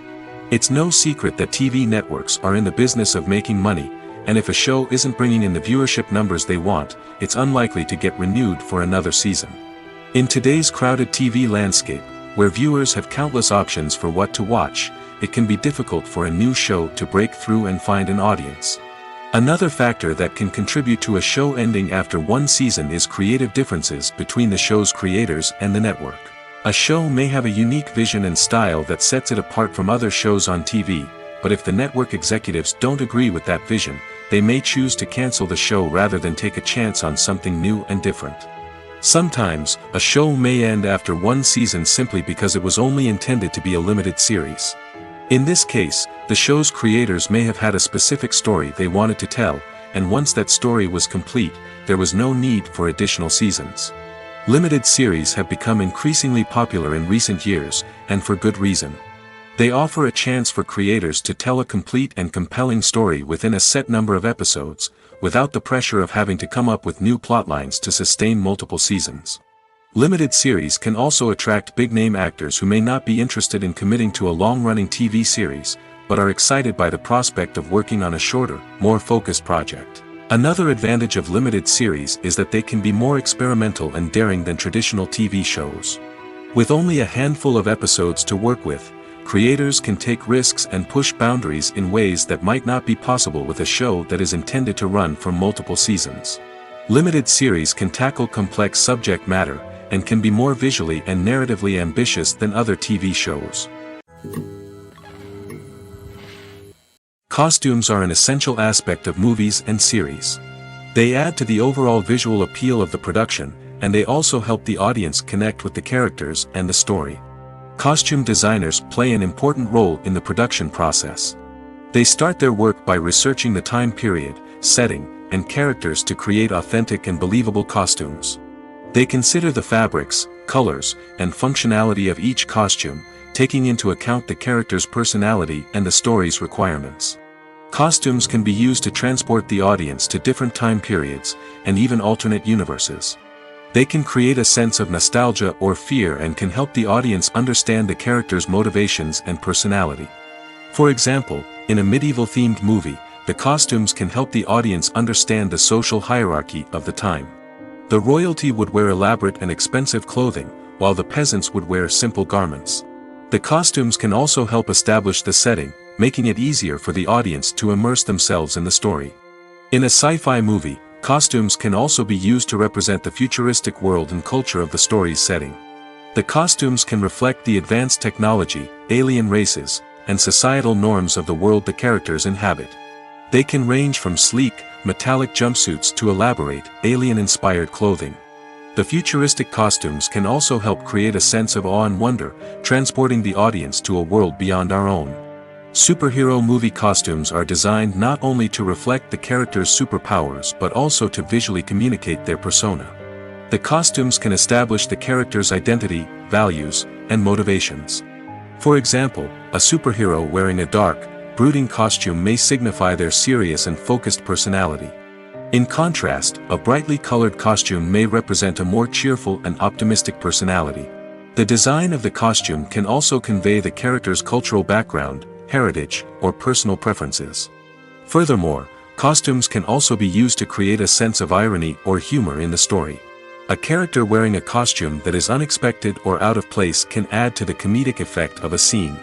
It's no secret that TV networks are in the business of making money, and if a show isn't bringing in the viewership numbers they want, it's unlikely to get renewed for another season. In today's crowded TV landscape, where viewers have countless options for what to watch, it can be difficult for a new show to break through and find an audience. Another factor that can contribute to a show ending after one season is creative differences between the show's creators and the network. A show may have a unique vision and style that sets it apart from other shows on TV, but if the network executives don't agree with that vision, they may choose to cancel the show rather than take a chance on something new and different. Sometimes, a show may end after one season simply because it was only intended to be a limited series. In this case, the show's creators may have had a specific story they wanted to tell, and once that story was complete, there was no need for additional seasons. Limited series have become increasingly popular in recent years, and for good reason. They offer a chance for creators to tell a complete and compelling story within a set number of episodes, without the pressure of having to come up with new plotlines to sustain multiple seasons. Limited series can also attract big-name actors who may not be interested in committing to a long-running TV series, but are excited by the prospect of working on a shorter, more focused project. Another advantage of limited series is that they can be more experimental and daring than traditional TV shows. With only a handful of episodes to work with, creators can take risks and push boundaries in ways that might not be possible with a show that is intended to run for multiple seasons. Limited series can tackle complex subject matter, and can be more visually and narratively ambitious than other TV shows. Costumes are an essential aspect of movies and series. They add to the overall visual appeal of the production, and they also help the audience connect with the characters and the story. Costume designers play an important role in the production process. They start their work by researching the time period, setting, and characters to create authentic and believable costumes. They consider the fabrics, colors, and functionality of each costume, taking into account the character's personality and the story's requirements. Costumes can be used to transport the audience to different time periods, and even alternate universes. They can create a sense of nostalgia or fear and can help the audience understand the character's motivations and personality. For example, in a medieval-themed movie, the costumes can help the audience understand the social hierarchy of the time. The royalty would wear elaborate and expensive clothing, while the peasants would wear simple garments. The costumes can also help establish the setting, making it easier for the audience to immerse themselves in the story. In a sci-fi movie, costumes can also be used to represent the futuristic world and culture of the story's setting. The costumes can reflect the advanced technology, alien races, and societal norms of the world the characters inhabit. They can range from sleek, metallic jumpsuits to elaborate, alien-inspired clothing. The futuristic costumes can also help create a sense of awe and wonder, transporting the audience to a world beyond our own. Superhero movie costumes are designed not only to reflect the character's superpowers but also to visually communicate their persona. The costumes can establish the character's identity, values, and motivations. For example, a superhero wearing a dark, brooding costume may signify their serious and focused personality. In contrast, a brightly colored costume may represent a more cheerful and optimistic personality. The design of the costume can also convey the character's cultural background, heritage, or personal preferences. Furthermore, costumes can also be used to create a sense of irony or humor in the story. A character wearing a costume that is unexpected or out of place can add to the comedic effect of a scene.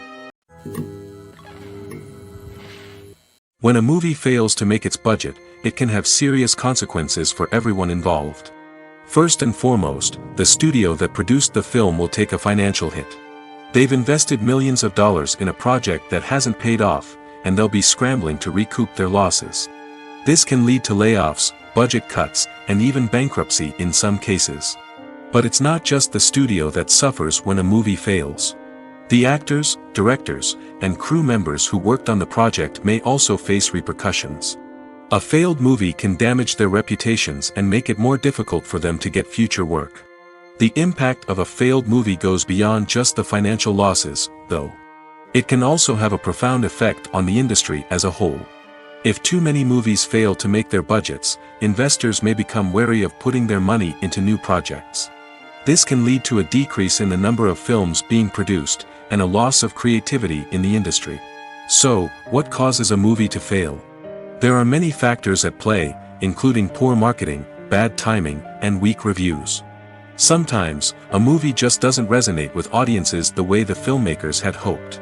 When a movie fails to make its budget, it can have serious consequences for everyone involved. First and foremost, the studio that produced the film will take a financial hit. They've invested millions of dollars in a project that hasn't paid off, and they'll be scrambling to recoup their losses. This can lead to layoffs, budget cuts, and even bankruptcy in some cases. But it's not just the studio that suffers when a movie fails. The actors, directors, and crew members who worked on the project may also face repercussions. A failed movie can damage their reputations and make it more difficult for them to get future work. The impact of a failed movie goes beyond just the financial losses, though. It can also have a profound effect on the industry as a whole. If too many movies fail to make their budgets, investors may become wary of putting their money into new projects. This can lead to a decrease in the number of films being produced, and a loss of creativity in the industry. So, what causes a movie to fail? There are many factors at play, including poor marketing, bad timing, and weak reviews. Sometimes, a movie just doesn't resonate with audiences the way the filmmakers had hoped.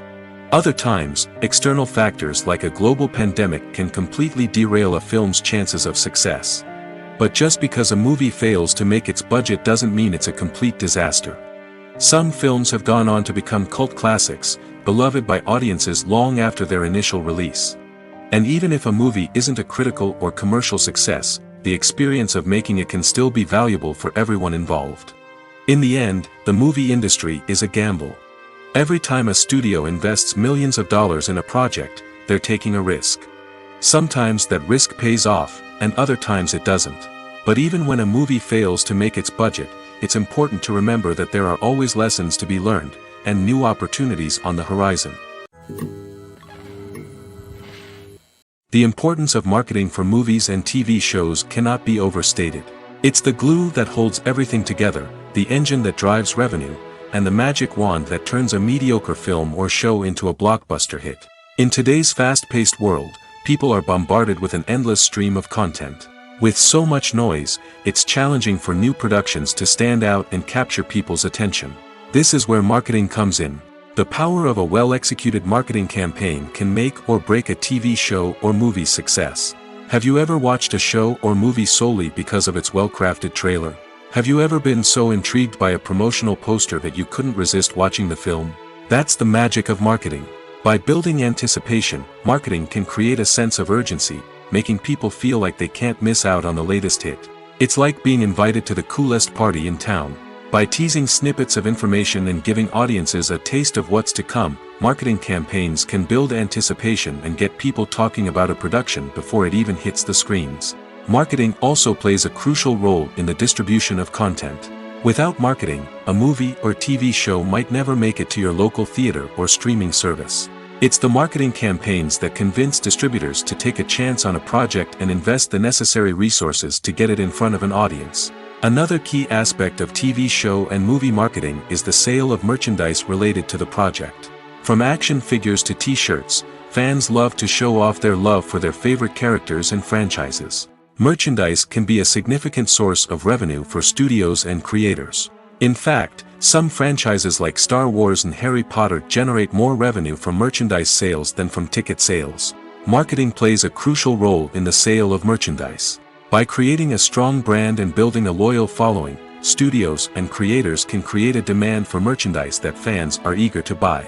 Other times, external factors like a global pandemic can completely derail a film's chances of success. But just because a movie fails to make its budget doesn't mean it's a complete disaster. Some films have gone on to become cult classics, beloved by audiences long after their initial release. And even if a movie isn't a critical or commercial success, the experience of making it can still be valuable for everyone involved. In the end, the movie industry is a gamble. Every time a studio invests millions of dollars in a project, they're taking a risk. Sometimes that risk pays off, and other times it doesn't. But even when a movie fails to make its budget, it's important to remember that there are always lessons to be learned, and new opportunities on the horizon. The importance of marketing for movies and TV shows cannot be overstated. It's the glue that holds everything together, the engine that drives revenue, and the magic wand that turns a mediocre film or show into a blockbuster hit. In today's fast-paced world, people are bombarded with an endless stream of content. With so much noise, it's challenging for new productions to stand out and capture people's attention. This is where marketing comes in. The power of a well-executed marketing campaign can make or break a TV show or movie's success. Have you ever watched a show or movie solely because of its well-crafted trailer? Have you ever been so intrigued by a promotional poster that you couldn't resist watching the film? That's the magic of marketing. By building anticipation, marketing can create a sense of urgency, making people feel like they can't miss out on the latest hit. It's like being invited to the coolest party in town. By teasing snippets of information and giving audiences a taste of what's to come, marketing campaigns can build anticipation and get people talking about a production before it even hits the screens. Marketing also plays a crucial role in the distribution of content. Without marketing, a movie or TV show might never make it to your local theater or streaming service. It's the marketing campaigns that convince distributors to take a chance on a project and invest the necessary resources to get it in front of an audience. Another key aspect of TV show and movie marketing is the sale of merchandise related to the project. From action figures to t-shirts, fans love to show off their love for their favorite characters and franchises. Merchandise can be a significant source of revenue for studios and creators. In fact, some franchises like Star Wars and Harry Potter generate more revenue from merchandise sales than from ticket sales. Marketing plays a crucial role in the sale of merchandise. By creating a strong brand and building a loyal following, studios and creators can create a demand for merchandise that fans are eager to buy.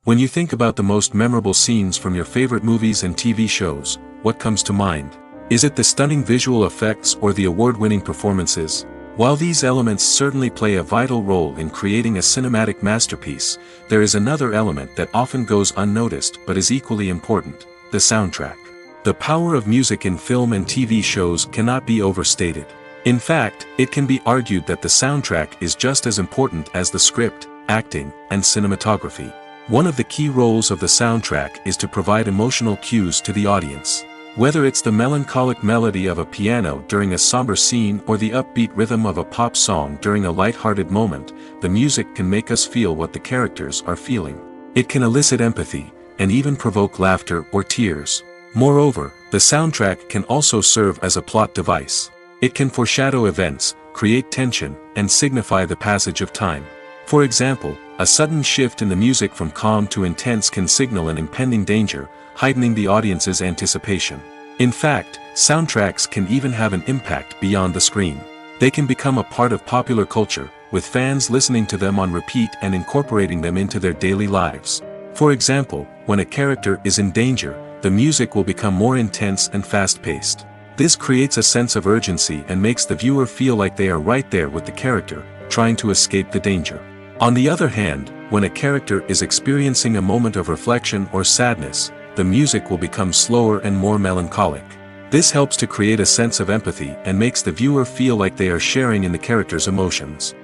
When you think about the most memorable scenes from your favorite movies and TV shows, what comes to mind? Is it the stunning visual effects or the award-winning performances? While these elements certainly play a vital role in creating a cinematic masterpiece, there is another element that often goes unnoticed but is equally important: the soundtrack. The power of music in film and TV shows cannot be overstated. In fact, it can be argued that the soundtrack is just as important as the script, acting, and cinematography. One of the key roles of the soundtrack is to provide emotional cues to the audience. Whether it's the melancholic melody of a piano during a somber scene or the upbeat rhythm of a pop song during a light-hearted moment, the music can make us feel what the characters are feeling. It can elicit empathy, and even provoke laughter or tears. Moreover, the soundtrack can also serve as a plot device. It can foreshadow events, create tension, and signify the passage of time. For example, a sudden shift in the music from calm to intense can signal an impending danger, heightening the audience's anticipation. In fact, soundtracks can even have an impact beyond the screen. They can become a part of popular culture, with fans listening to them on repeat and incorporating them into their daily lives. For example, when a character is in danger, the music will become more intense and fast-paced. This creates a sense of urgency and makes the viewer feel like they are right there with the character, trying to escape the danger. On the other hand, when a character is experiencing a moment of reflection or sadness, the music will become slower and more melancholic. This helps to create a sense of empathy and makes the viewer feel like they are sharing in the character's emotions.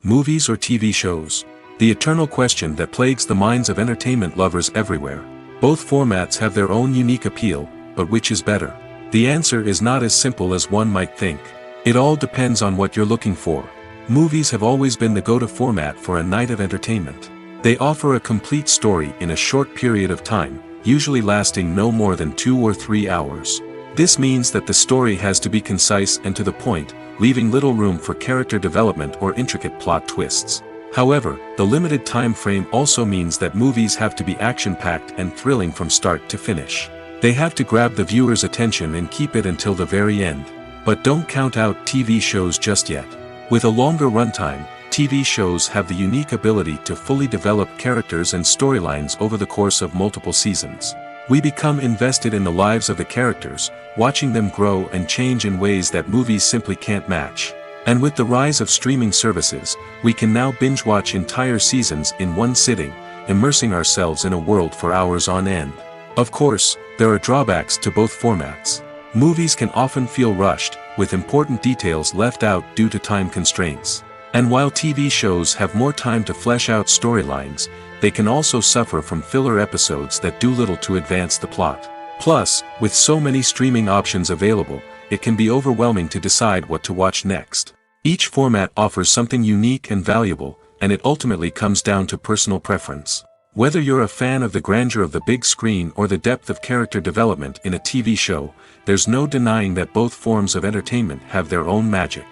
Movies or TV shows? The eternal question that plagues the minds of entertainment lovers everywhere. Both formats have their own unique appeal, but which is better? The answer is not as simple as one might think. It all depends on what you're looking for. Movies have always been the go-to format for a night of entertainment. They offer a complete story in a short period of time, usually lasting no more than 2 or 3 hours. This means that the story has to be concise and to the point, leaving little room for character development or intricate plot twists. However, the limited time frame also means that movies have to be action-packed and thrilling from start to finish. They have to grab the viewer's attention and keep it until the very end. But don't count out TV shows just yet. With a longer runtime, TV shows have the unique ability to fully develop characters and storylines over the course of multiple seasons. We become invested in the lives of the characters, watching them grow and change in ways that movies simply can't match. And with the rise of streaming services, we can now binge-watch entire seasons in one sitting, immersing ourselves in a world for hours on end. Of course, there are drawbacks to both formats. Movies can often feel rushed, with important details left out due to time constraints. And while TV shows have more time to flesh out storylines, they can also suffer from filler episodes that do little to advance the plot. Plus, with so many streaming options available, it can be overwhelming to decide what to watch next. Each format offers something unique and valuable, and it ultimately comes down to personal preference. Whether you're a fan of the grandeur of the big screen or the depth of character development in a TV show, there's no denying that both forms of entertainment have their own magic.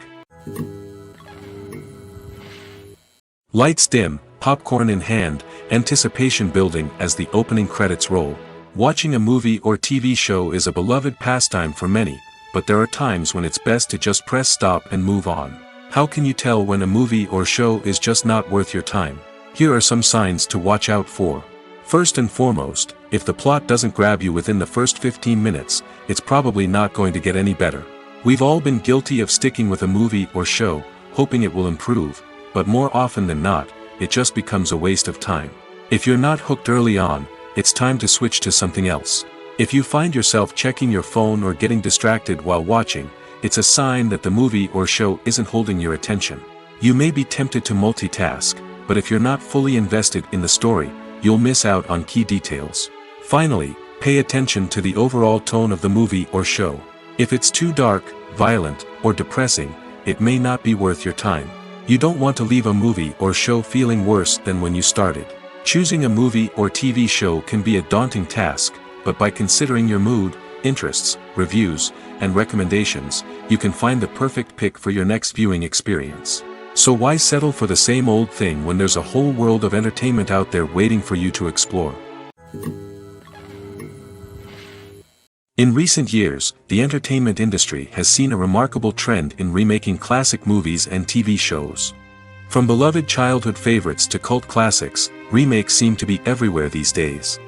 Lights dim, popcorn in hand, anticipation building as the opening credits roll. Watching a movie or TV show is a beloved pastime for many, but there are times when it's best to just press stop and move on. How can you tell when a movie or show is just not worth your time? Here are some signs to watch out for. First and foremost, if the plot doesn't grab you within the first 15 minutes, it's probably not going to get any better. We've all been guilty of sticking with a movie or show, hoping it will improve, but more often than not, it just becomes a waste of time. If you're not hooked early on, it's time to switch to something else. If you find yourself checking your phone or getting distracted while watching, it's a sign that the movie or show isn't holding your attention. You may be tempted to multitask, but if you're not fully invested in the story, you'll miss out on key details. Finally, pay attention to the overall tone of the movie or show. If it's too dark, violent, or depressing, it may not be worth your time. You don't want to leave a movie or show feeling worse than when you started. Choosing a movie or TV show can be a daunting task, but by considering your mood, interests, reviews, and recommendations, you can find the perfect pick for your next viewing experience. So why settle for the same old thing when there's a whole world of entertainment out there waiting for you to explore? In recent years, the entertainment industry has seen a remarkable trend in remaking classic movies and TV shows. From beloved childhood favorites to cult classics, remakes seem to be everywhere these days.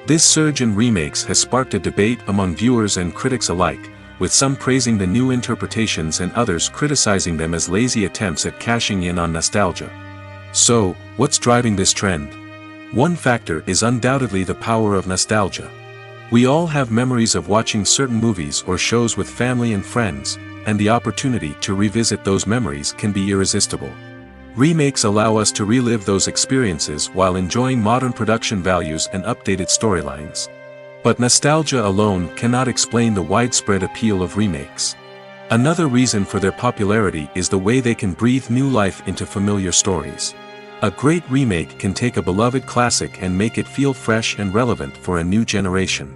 This surge in remakes has sparked a debate among viewers and critics alike, with some praising the new interpretations and others criticizing them as lazy attempts at cashing in on nostalgia. So, what's driving this trend? One factor is undoubtedly the power of nostalgia. We all have memories of watching certain movies or shows with family and friends, and the opportunity to revisit those memories can be irresistible. Remakes allow us to relive those experiences while enjoying modern production values and updated storylines. But nostalgia alone cannot explain the widespread appeal of remakes. Another reason for their popularity is the way they can breathe new life into familiar stories. A great remake can take a beloved classic and make it feel fresh and relevant for a new generation.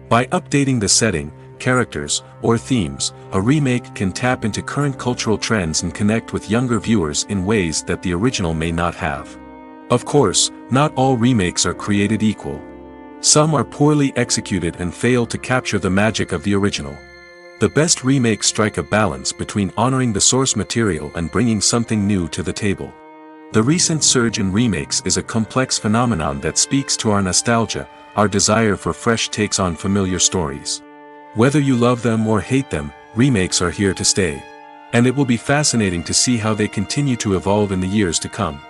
By updating the setting, characters, or themes, a remake can tap into current cultural trends and connect with younger viewers in ways that the original may not have. Of course, not all remakes are created equal. Some are poorly executed and fail to capture the magic of the original. The best remakes strike a balance between honoring the source material and bringing something new to the table. The recent surge in remakes is a complex phenomenon that speaks to our nostalgia, our desire for fresh takes on familiar stories. Whether you love them or hate them, remakes are here to stay. And it will be fascinating to see how they continue to evolve in the years to come.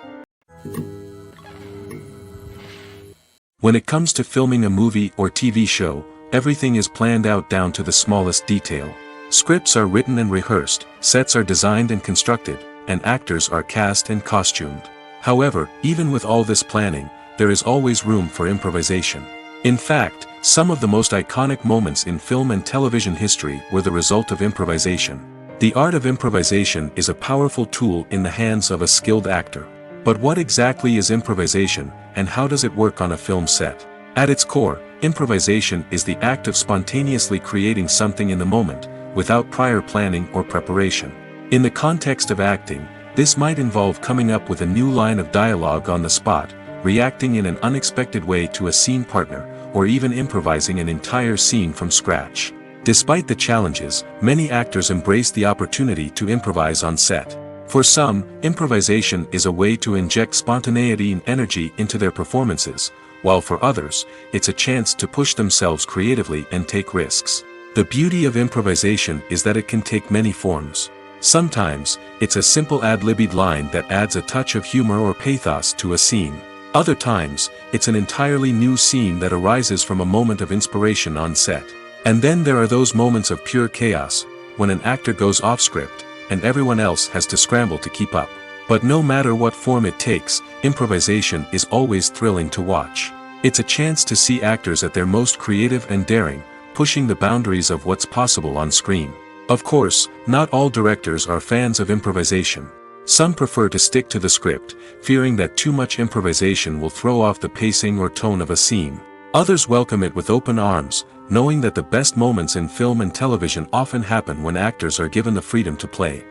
When it comes to filming a movie or TV show, everything is planned out down to the smallest detail. Scripts are written and rehearsed, sets are designed and constructed, and actors are cast and costumed. However, even with all this planning, there is always room for improvisation. In fact, some of the most iconic moments in film and television history were the result of improvisation. The art of improvisation is a powerful tool in the hands of a skilled actor. But what exactly is improvisation, and how does it work on a film set? At its core, improvisation is the act of spontaneously creating something in the moment, without prior planning or preparation. In the context of acting, this might involve coming up with a new line of dialogue on the spot, reacting in an unexpected way to a scene partner, or even improvising an entire scene from scratch. Despite the challenges, many actors embrace the opportunity to improvise on set. For some, improvisation is a way to inject spontaneity and energy into their performances, while for others, it's a chance to push themselves creatively and take risks. The beauty of improvisation is that it can take many forms. Sometimes, it's a simple ad-libbed line that adds a touch of humor or pathos to a scene. Other times, it's an entirely new scene that arises from a moment of inspiration on set. And then there are those moments of pure chaos, when an actor goes off script, and everyone else has to scramble to keep up. But no matter what form it takes, improvisation is always thrilling to watch. It's a chance to see actors at their most creative and daring, pushing the boundaries of what's possible on screen. Of course, not all directors are fans of improvisation. Some prefer to stick to the script, fearing that too much improvisation will throw off the pacing or tone of a scene. Others welcome it with open arms, knowing that the best moments in film and television often happen when actors are given the freedom to play.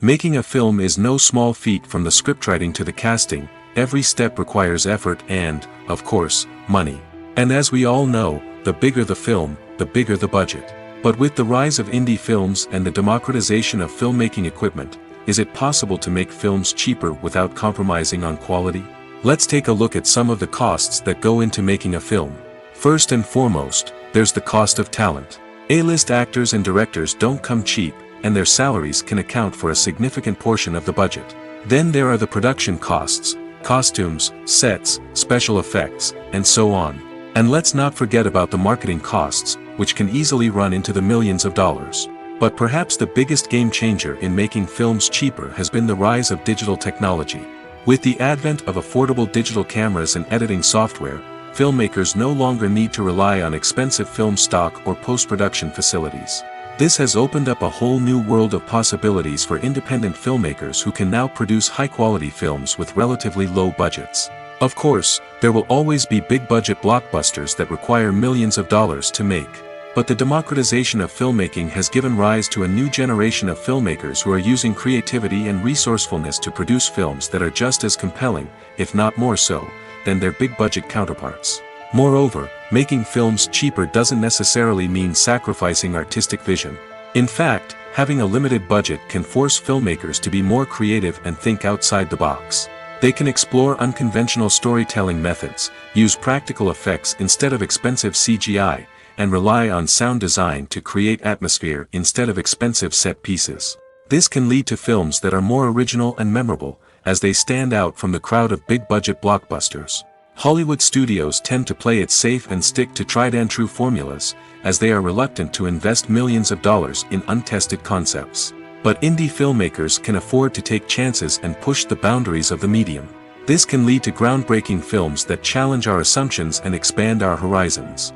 Making a film is no small feat. From the scriptwriting to the casting, every step requires effort and, of course, money. And as we all know, the bigger the film, the bigger the budget. But with the rise of indie films and the democratization of filmmaking equipment, is it possible to make films cheaper without compromising on quality? Let's take a look at some of the costs that go into making a film. First and foremost, there's the cost of talent. A-list actors and directors don't come cheap, and their salaries can account for a significant portion of the budget. Then there are the production costs, costumes, sets, special effects, and so on. And let's not forget about the marketing costs, which can easily run into the millions of dollars. But perhaps the biggest game changer in making films cheaper has been the rise of digital technology. With the advent of affordable digital cameras and editing software, filmmakers no longer need to rely on expensive film stock or post-production facilities. This has opened up a whole new world of possibilities for independent filmmakers who can now produce high-quality films with relatively low budgets. Of course, there will always be big-budget blockbusters that require millions of dollars to make. But the democratization of filmmaking has given rise to a new generation of filmmakers who are using creativity and resourcefulness to produce films that are just as compelling, if not more so, than their big-budget counterparts. Moreover, making films cheaper doesn't necessarily mean sacrificing artistic vision. In fact, having a limited budget can force filmmakers to be more creative and think outside the box. They can explore unconventional storytelling methods, use practical effects instead of expensive CGI, and rely on sound design to create atmosphere instead of expensive set pieces. This can lead to films that are more original and memorable, as they stand out from the crowd of big-budget blockbusters. Hollywood studios tend to play it safe and stick to tried-and-true formulas, as they are reluctant to invest millions of dollars in untested concepts. But indie filmmakers can afford to take chances and push the boundaries of the medium. This can lead to groundbreaking films that challenge our assumptions and expand our horizons.